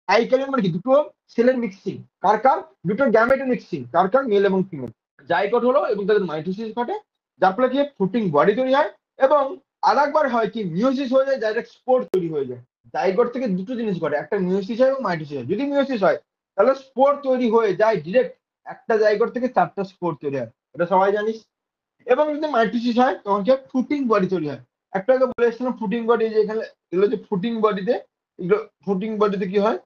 A: ডাইক্যারিয়ন মানে কি? দুটো সেলের মিক্সিং। কার? দুটো গ্যামেটের মিক্সিং। কার? মেল এবং ফিমেল। জাইগোট হলো এবং তাদের মাইটোসিস ঘটে, যার ফলে কি ফ্রুটিং বডি তৈরি হয়। এবং আরেকবার হয় কি মিওসিস হয়ে যায়, ডাইরেক্ট স্পোর তৈরি হয়ে যায়। জাইগোট থেকে দুটো জিনিস ঘটে, একটা মিওসিস হয় এবং মাইটোসিস হয়। যদি মিওসিস হয় তাহলে স্পোর তৈরি হয়ে যায় ডিরেক্ট, একটা জাইগোট থেকে 4টা স্পোর তৈরি হয়, এটা সবাই জানিস। এবং যদি মাইটোসিস হয় তখন কি ফ্রুটিং বডি তৈরি হয়। একটা আগে বলে এসেছিলাম ফ্রুটিং বডি, যে এখানে এগুলো যে ফ্রুটিং বডিতে, এগুলো ফ্রুটিং বডিতে কি হয়?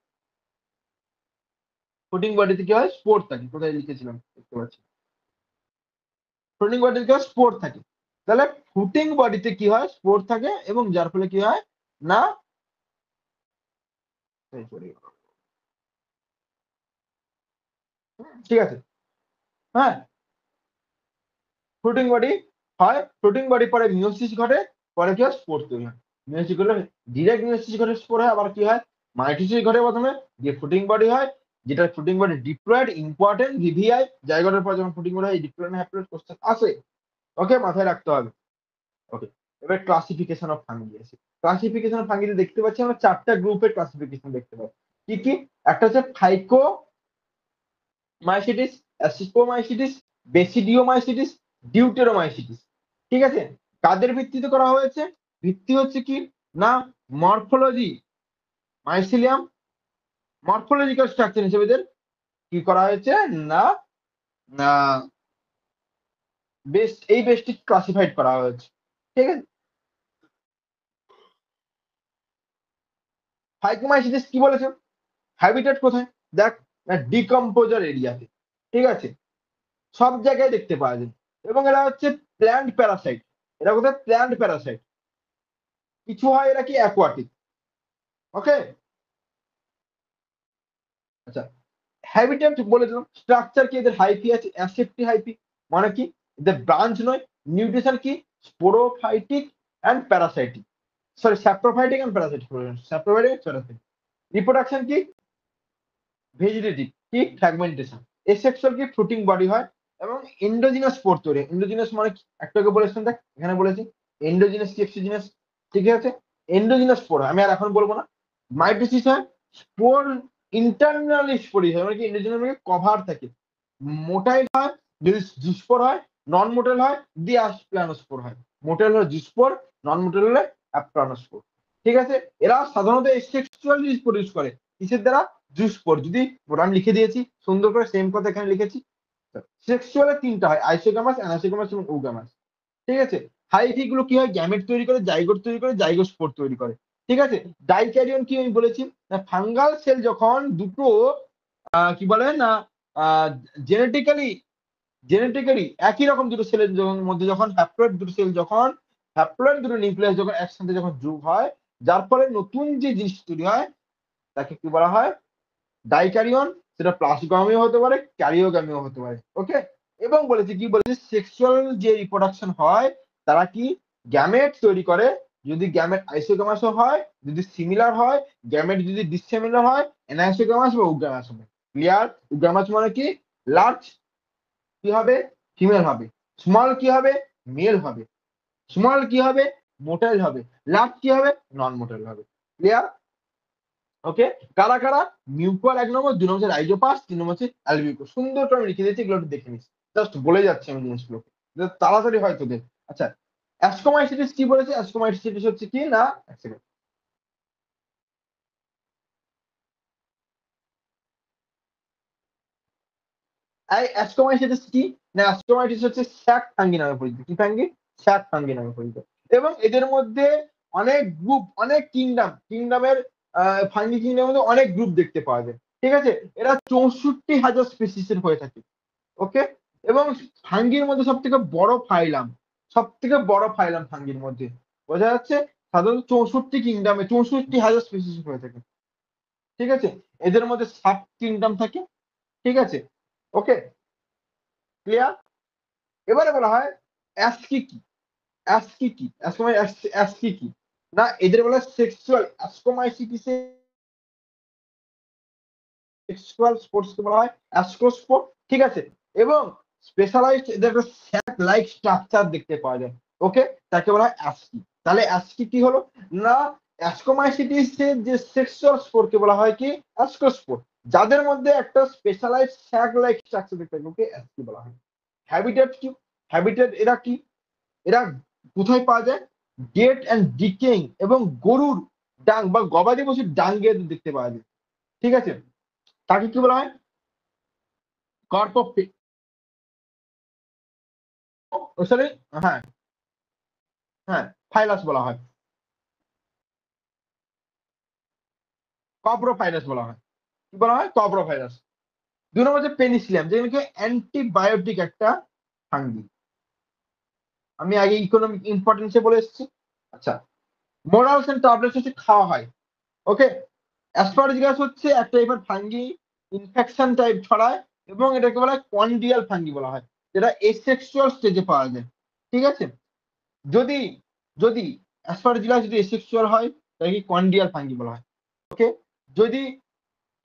A: ফ্রুটিং বডিতে কি হয়? স্পোর থাকে। কোথায় লিখেছিলাম দেখতে পাচ্ছি, ফ্রুটিং বডিতে কি হয়? স্পোর থাকে। তাহলে ফ্রুটিং বডিতে কি হয়? স্পোর থাকে এবং যার ফলে কি হয় না, ঠিক আছে, হ্যাঁ, ফ্রুটিং বডি হয়। ফ্রুটিং বডি পরে মিওসিস ঘটে, পরে কি হয়? স্পোর তৈরি হয়। মিওসিস ঘটে, ডিরেক্ট মিওসিস ঘটে স্পোর হয়। আবার কি হয়? মাইটোসিস ঘটে প্রথমে, যে ফ্রুটিং বডি হয়, যেটা fruiting body diploid important VVI জায়গাটার পর যখন ফ্রুটিং বডি হয় ডিপ্লয়েড হ্যাপ্লয়েড কোশ্চেন আসে। ওকে, মাথায় রাখতে হবে। ওকে, এবার ক্লাসিফিকেশন অফ ফাঙ্গি আছে। ক্লাসিফিকেশন অফ ফাঙ্গিতে দেখতে পাচ্ছি আমরা 4টা গ্রুপের ক্লাসিফিকেশন দেখতে পাবো। কি কি? একটা হচ্ছে ফাইকোমাইসিটিস, অ্যাসিস্পোমাইসিটিস, বেসিডিওমাইসিটিস, ডিউটেরোমাইসিটিস। ঠিক আছে, কাদের ভিত্তিতে করা হয়েছে? ভিত্তি হচ্ছে কি না মরফোলজি, মাইসিলিয়াম, মরফোলজিক্যাল স্ট্রাকচার হিসেবে এদের কি করা হয়েছে না না এই বেসটি ক্লাসিফাইড করা হয়েছে। ঠিক আছে, ফাইকোমাইসিটিস কি বলেছে? হ্যাবিটেট কোথায়? দেখ, ডিকম্পোজার এরিয়াতে। ঠিক আছে, সব জায়গায় দেখতে পাওয়া যায়। এবং এরা হচ্ছে প্ল্যান্ট প্যারাসাইট। এরা কোথায়? Plant Parasite. কিছু হয় এরা কি অ্যাকোয়াটিক। ওকে, আচ্ছা, হ্যাবিটেট বলে দিলাম। স্ট্রাকচার কি এদের? হাইপি আছে, অ্যাসেপ্টি হাইপি। মানে কি? এদের ব্রাঞ্চ নয়। নিউট্রিশন কি? Sporophytic and parasitic, sorry saprophytic and parasitic, saprophytic parasitic. Reproduction কি? ভেজিটেটিভ কি? ফ্র্যাগমেন্টেশন। এসেক্সুয়াল কি? ফ্রুটিং বডি হয় এবং এন্ডোজিনাস স্পোর তৈরি। এন্ডোজিনাস মানে একটু আগে বলেছিলাম, দেখ এখানে বলেছি এন্ডোজিনাস কি এক্সোজিনাস। ঠিক আছে, এন্ডোজিনাস স্পোর হয়, আমি আর এখন বলবো না। মাইটোসিস হয়, স্পোর ইন্টারনালি স্পোরি হয়, মানে কি এন্ডোজিনাস মানে কভার থাকে। মোটাইল হয় যদি জুস্পোর হয়, নন মোটাইল হয় দি অ্যাপ্লানোস্পোর হয়। মোটাইল হলে জুস্পোর, নন মোটাইল হলে অ্যাপ্লানোস্পোর। ঠিক আছে, এরা সাধারণত এসেক্সুয়াল প্রডিউস করে কিসের দ্বারা? জুস্পোর। যদি আমি লিখে দিয়েছি সুন্দর করে, সেম কথা এখানে লিখেছি। সেক্সুয়ালের 3টা হয়, আইসোগামাস, অ্যানাসোগামাস এবং ওগামাস। ঠিক আছে, হাইফি গুলো কি হয়? গ্যামেট তৈরি করে, জাইগোট তৈরি করে, জাইগোস্পোর তৈরি করে। ঠিক আছে, ডাইক্যারিয়ন কি আমি বলেছি? ফাঙ্গাল সেল যখন দুটো কি বলে না জেনেটিক্যালি জেনেটিক্যালি একই রকম দুটো সেলের মধ্যে যখন হ্যাপ্লয়েড দুটো সেল, যখন হ্যাপ্লয়েড দুটো নিউক্লিয়াস যখন একসাথে যখন যোগ হয়, যার ফলে নতুন যে জিনিস তৈরি হয় তাকে কি বলা হয়? ডাইক্যারিয়ন। সেটা প্লাস্টিকগামীও হতে পারে, ক্যারিওগামীও হতে পারে। ওকে, এবং বলেছে কি বলেছে সেক্সুয়াল যে রিপ্রোডাকশন হয় তারা কি গ্যামেট তৈরি করে, যদি গ্যামেট আইসোগ্যামাসও হয়, যদি সিমিলার হয়, গ্যামেট যদি ডিসিমিলার হয় অ্যানাইসোগ্যামাস বা উগ্যামাস হবে। ক্লিয়ার? উগ্যামাস মানে কি লার্জ কি হবে ফিমেল হবে, স্মল কি হবে মেল হবে, স্মল কি হবে মোটাইল হবে, লার্জ কি হবে নন মোটাইল হবে। ক্লিয়ার? ওকে, কারা কারা? মিউচুয়াল 1 নম্বর, 2 নম্বর হচ্ছে রাইজোপাস, 3 নম্বর হচ্ছে অ্যালবিউকো। সুন্দর করে আমি লিখে দিয়েছি, এগুলো একটু দেখে নিস, জাস্ট বলে যাচ্ছি আমি জিনিসগুলোকে যাতে তাড়াতাড়ি হয় তোদের। আচ্ছা, অ্যাসকোমাইসিটিস কি বলেছে? অ্যাসকোমাইসিটিস হচ্ছে কি না, এক সেকেন্ড, এই অ্যাসকোমাইসিটিস কি না, অ্যাসকোমাইসিস হচ্ছে স্যাক ফাঙ্গি নামে পরিচিত। কি ফাঙ্গি? স্যাক ফাঙ্গি নামে পরিচিত। এবং এদের মধ্যে অনেক গ্রুপ, অনেক কিংডমের ফাঙ্গি কিংডমের মধ্যে অনেক গ্রুপ দেখতে পাওয়া যায়। ঠিক আছে, এরা 64,000 স্পিসিসের হয়ে থাকে। ওকে, এবং ফাঙ্গির মধ্যে সব থেকে বড় ফাইলাম ফাঙ্গির মধ্যে বোঝা যাচ্ছে। সাধারণত 64,000 স্পিসিস হয়ে থাকে। ঠিক আছে, এদের মধ্যে সাব কিংডম থাকে। ঠিক আছে, ওকে, ক্লিয়ার? এবারে বলা হয় অ্যাসকি কি, অ্যাসকি কি, অ্যাসকি কি না, এদের বলা হয় সেক্সুয়াল অ্যাসকোমাইসিটিসে সেক্সুয়াল স্পোর্টস কে বলা হয় অ্যাস্ট্রোস্পোর্ট। ঠিক আছে, এবং স্পেশালাইজড এদের একটা স্যাক লাইক স্ট্রাকচার দেখতে পাওয়া যায়। ওকে, তাকে বলা হয় অ্যাস্কি। তাহলে অ্যাস্কি কি হলো না, অ্যাসকোমাইসিটিস যে সেক্সুয়াল স্পোর্ট কে বলা হয় কি অ্যাস্ট্রোস্পোর্ট, যাদের মধ্যে একটা স্পেশালাইজড স্যাক লাইক স্ট্রাকচার দেখতে পাওয়া যায়, ওকে অ্যাস্কি বলা হয়। হ্যাবিটেট কি? হ্যাবিটেট এরা কি, এরা কোথায় পাওয়া যায়? ডেড অ্যান্ড ডিকেইং এবং গরুর ডাং বা গবাদি পশুর ডাঙ্গে দেখতে পাওয়া যায়। ঠিক আছে, তাকে কি বলা হয়? কর্প অফ, সরি, হ্যাঁ হ্যাঁ, ফাইলাস বলা হয়, কপ্রোফাইলাস বলা হয়। কি বলা হয়? কপ্রোফাইলাস। 2 নম্বর হচ্ছে পেনিসিলিয়াম, যেগুলোকে অ্যান্টিবায়োটিক একটা ফাঙ্গি। আমি আগে ইকোনমিক ইম্পর্টেন্সে বলে এসেছি। আচ্ছা, মোরালস এন্ড ট্যাবলেটস হচ্ছে খাওয়া হয়। ওকে, অ্যাসপারজিলাস হচ্ছে একটা টাইপের ফাঙ্গি, ইনফেকশন টাইপ ছড়ায়, এবং এটাকে বলা হয় কন্ডিয়াল ফাঙ্গি বলা হয়, যেটা এসেক্সুয়াল স্টেজে পাওয়া যায়। ঠিক আছে, যদি যদি অ্যাসপারজিলাস যদি এসেক্সুয়াল হয় তাহলে কি কন্ডিয়াল ফাঙ্গি বলা হয়। ওকে, যদি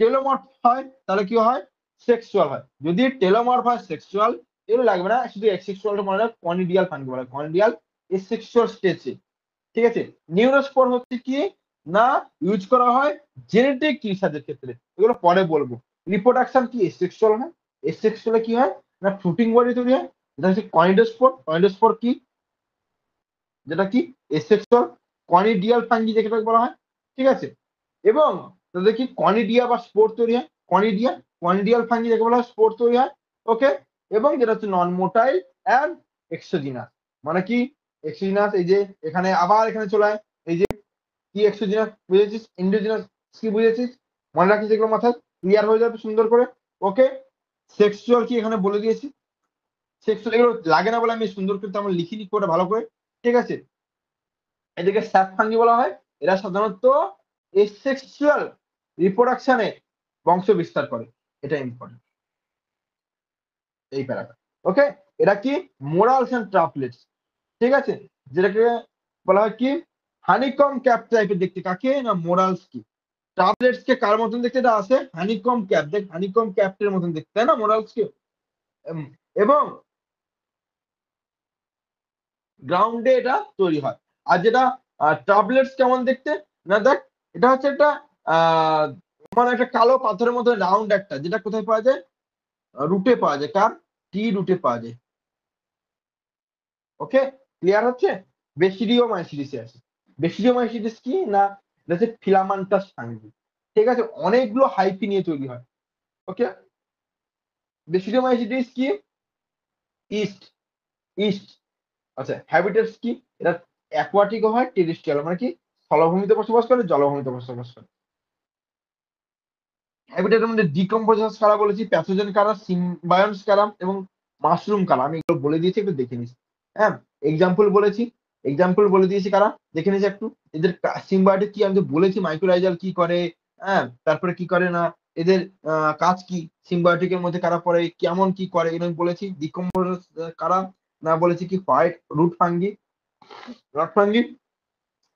A: টেলোমর্ফ হয় তাহলে কি হয়? সেক্সুয়াল হয়। যদি টেলোমর্ফ হয় সেক্সুয়াল, এগুলো লাগবে না, শুধু এসেক্সুয়ালটা মনে রাখ, কনিডিয়াল ফাঙ্গি বলা হয়, কনিডিয়াল এসেক্সুয়াল স্টেজে। ঠিক আছে, নিউরোস্পোর হচ্ছে কি না, ইউজ করা হয় জেনেটিক রিসার্চের ক্ষেত্রে, এগুলো পরে বলবো। রিপ্রোডাকশন কি এসেক্সুয়াল হয়, এসেক্সুয়ালে কি হয় না ফ্রুটিং বডি তৈরি হয়, যেটা হচ্ছে কনিডোস্পোর। কনিডোস্পোর কি, যেটা কি এসেক্সুয়াল কনিডিয়াল ফাঙ্গি যেটাকে বলা হয়। ঠিক আছে, এবং তাদের কি কনিডিয়া বা স্পোর তৈরি হয়, কনিডিয়া, কনিডিয়াল ফাঙ্গি যাকে বলা হয় স্পোর তৈরি হয়। ওকে, এবং যেটা হচ্ছে নন মোটাইল অ্যান্ড এক্সোজিনাস। মানে কি এক্সোজিনাস, এই যে এখানে আবার এখানে চলে আয়, এই যে কি এক্সোজিনাস বুঝেছিস, ইন্ডোজিনাস কি বুঝেছিস, মনে রাখিস এগুলো মাথায়, ক্লিয়ার হয়ে যাবে সুন্দর করে। ওকে, সেক্সুয়াল কি এখানে বলে দিয়েছি, সেক্সুয়াল এগুলো লাগে না বলে আমি সুন্দর করে তেমন লিখিনি করে ভালো করে। ঠিক আছে, এদেরকে স্যাপ ফাঙ্গি বলা হয়। এরা সাধারণত এসেক্সুয়াল রিপ্রোডাকশনে বংশ বিস্তার করে, এটা ইম্পর্টেন্ট এই প্যারাটা। ওকে, এরা কি মোরালস এন্ড ট্রাপলেটস। ঠিক আছে, যেটাকে বলা হয় কি হানিকম ক্যাপ টাইপের দেখতে, কাকে না মোরালস কি। ট্রাপলেটস কে কার মতন দেখতে, এটা আছে হানিকম ক্যাপ, দেখ হানিকম ক্যাপের মতন দেখতে, তাই না মোরালস কে। উম, এবং গ্রাউন্ডে এটা তৈরি হয়। আর যেটা ট্রাবলেটস কেমন দেখতে না, দেখ এটা হচ্ছে একটা আহ মানে একটা কালো পাথরের মতো রাউন্ড একটা, যেটা কোথায় পাওয়া যায়? রুটে পাওয়া যায়, কার টি রুটে পাওয়া যায়। ওকে, ক্লিয়ার হচ্ছে? বেসিডিওমাইসিডিসে আছে। বেসিডিওমাইসিডিস কি না, এটা হচ্ছে ফিলামেন্টাস ফাঙ্গি। ঠিক আছে, অনেকগুলো হাইফি নিয়ে তৈরি হয়। ওকে, বেসিডিওমাইসিডিস কি ইস্ট, ইস্ট। আচ্ছা, হ্যাবিটেটস কি, এটা অ্যাকোয়াটিকও হয় টেরেস্ট্রিয়াল, মানে কি স্থলভূমিতে বসবাস করে, জলভূমিতে বসবাস করে। হ্যাবিটেটের মধ্যে ডিকম্পোজার্স কারা বলেছি, প্যাথোজেন কারা, সিম্বায়ন্স কারা এবং মাশরুম কারা, আমি এগুলো বলে দিয়েছি, একটু দেখে নিস। হ্যাঁ, এক্সাম্পল বলেছি, এক্সাম্পল বলে দিয়েছি কারা, দেখে নিস একটু। এদের সিম্বায়োটিক কি আমি তো বলেছি, মাইক্রোরাইজাল কি করে, হ্যাঁ তারপরে কি করে না, এদের কাজ কি, সিম্বায়োটিকের মধ্যে কারা পড়ে, কেমন কি করে, এগুলো আমি বলেছি। ডিকম্পোজার কারা, না বলেছি কি white root fungi, rock fungi,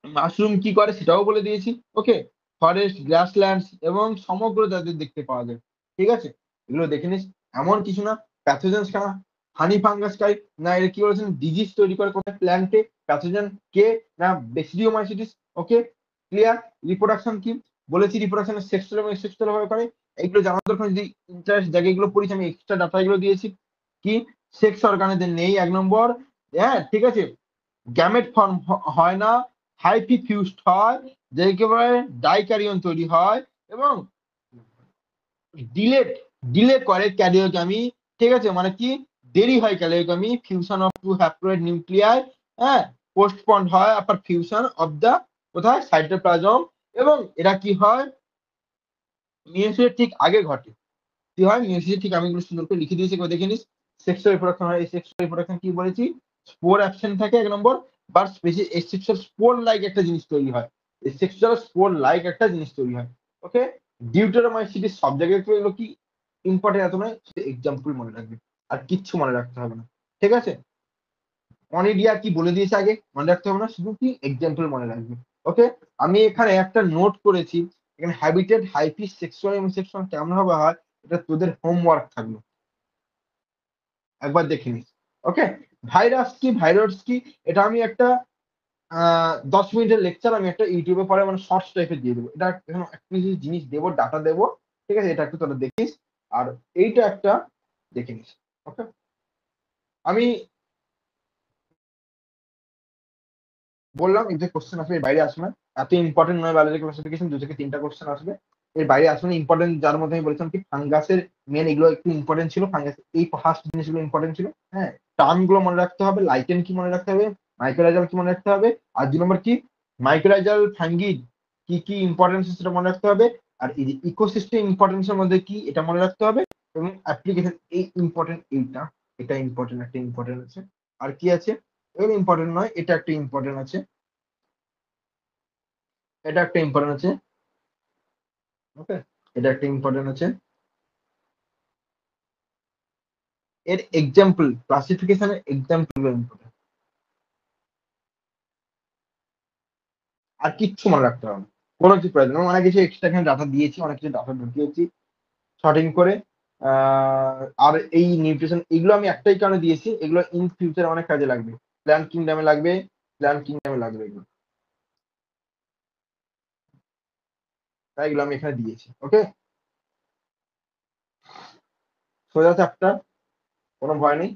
A: mushroom কি করে সেটাও বলে দিয়েছি। ওকে, ফরেস্ট, গ্রাসল্যান্ডস এবং সমগ্র যাদের দেখতে পাওয়া যায়, ঠিক আছে, এগুলো দেখে নিস। এমন কিছু না। প্যাথোজেন্স কারা, হানি ফাঙ্গাস টাইপ, না এর কি বলেছেন ডিজিজ তৈরি করে কোথায় প্ল্যান্টে, প্যাথোজেন কে, না বেসিডিওমাইসিটিস। ওকে, ক্লিয়ার। রিপ্রোডাকশন কি বলেছি, রিপ্রোডাকশনের সেক্সুয়াল এবং সেক্সুয়াল ভাবে করে, এগুলো জানার দরকার। যদি ইন্টারেস্ট জায়গা এগুলো পড়িছি আমি, এক্সট্রা ডাটা এগুলো দিয়েছি। কি সেক্স অর্গানেদের নেই 1 নম্বর, হ্যাঁ ঠিক আছে। গ্যামেট ফর্ম হয় না, হাইফি ফিউজড হয়, যে একেবারে ডাইক্যারিয়ন তৈরি হয়, এবং ডিলেট ডিলে করে ক্যারিওগামি, ঠিক আছে, মানে কি দেরি হয় karyogamy, fusion of two haploid nuclei, হ্যাঁ, পোস্টপন্ড হয় আবার ফিউশন অফ দা কোথায় সাইটোপ্লাজম, এবং এরা কি হয় মিয়োসিসের ঠিক আগে ঘটে। কি হয় মিয়োসিসের ঠিক, আমি এগুলো সুন্দর করে লিখে দিয়েছি, কেউ দেখে নিস। সেক্সুয়াল রিপ্রোডাকশন হয়, এই সেক্সুয়াল রিপ্রোডাকশন কি বলেছি, স্পোর অ্যাবসেন্ট থাকে 1 নম্বর, বাট সেক্সুয়াল স্পোর লাইক একটা জিনিস তৈরি হয়, এই সেক্সুয়াল স্পোর লাইক একটা জিনিস তৈরি হয়। ওকে, ডিউটেরোমাইসিটিস সব জায়গায় একটু এগুলো কি ইম্পর্টেন্ট এত নয়, এক্সাম্পল মনে রাখবে, আর কিচ্ছু মনে রাখতে হবে না, ঠিক আছে। অনিডিয়া কি বলে দিয়েছে আগে, মনে রাখতে হবে না, শুধু কি এক্সাম্পল মনে রাখবে। ওকে, আমি এখানে একটা নোট করেছি, এখানে হ্যাবিটেট, হাইফি, সেক্সুয়াল এবং সেক্সুয়াল কেমন ভাবে হয়, এটা তোদের হোমওয়ার্ক থাকলো, একবার দেখে নিস। ওকে, ভাইরাস কি, ভাইরাস কি, এটা আমি একটা 10 মিনিটের লেকচার আমি একটা ইউটিউবে পরে মানে শর্টস টাইপের দিয়ে দেবো। এটা এখানে একটা কিছু জিনিস দেবো, ডাটা দেবো, ঠিক আছে, এটা একটু তোরা দেখিস, আর এইটা একটা দেখে নিস। ওকে, আমি বললাম এই যে কোশ্চেন আসবে এর বাইরে আসবে না, এত ইম্পর্টেন্ট নয় বায়োলজি ক্লাসিফিকেশন, 2 থেকে 3টা কোশ্চেন আসবে এর বাইরে আসবে না। ইম্পর্টেন্ট যার মধ্যে আমি বলেছিলাম কি ফাঙ্গাসের মেন এগুলো একটু ইম্পর্টেন্ট ছিল, ফাঙ্গাস এই ফার্স্ট জিনিসগুলো ইম্পর্টেন্ট ছিল, হ্যাঁ। টার্ম গুলো মনে রাখতে হবে, লাইকেন কি মনে রাখতে হবে, মাইক্রোরাইজাল কি মনে রাখতে হবে, আর 2 নম্বর কি মাইক্রোরাইজাল ফাঙ্গি কি কি ইম্পর্টেন্স সেটা মনে রাখতে হবে, আর এই যে ইকোসিস্টেম ইম্পর্টেন্সের মধ্যে কি এটা মনে রাখতে হবে, এবং অ্যাপ্লিকেশন এই ইম্পর্টেন্ট এইটা, এটা ইম্পর্টেন্ট একটা ইম্পর্টেন্ট আছে, আর কি আছে এগুলো ইম্পর্টেন্ট নয়, এটা একটা ইম্পর্টেন্ট আছে, এটা একটা ইম্পর্টেন্ট আছে। ওকে, এটা একটা ইম্পর্টেন্ট আছে। এর এক্সাম্পল ক্লাসিফিকেশনের এক্সাম্পল ইম্পর্টেন্ট, আর কিচ্ছু মনে রাখতে হবে না, কোনো কিছু প্রয়োজন নেই। অনেক কিছু এক্সট্রা এখানে ডাটা দিয়েছি, অনেক কিছু ডাটা ঢুকিয়েছি শর্টিং করে। আর এই নিউট্রিশন এগুলো আমি একটাই কারণে দিয়েছি, এগুলো ইন ফিউচার অনেক কাজে লাগবে, প্ল্যান্ট কিংডমে লাগবে, প্ল্যান্ট কিংডমে লাগবে এগুলো, তাই এগুলো আমি এখানে দিয়েছি। ওকে, সোজা চ্যাপ্টার, কোনো ভয় নেই।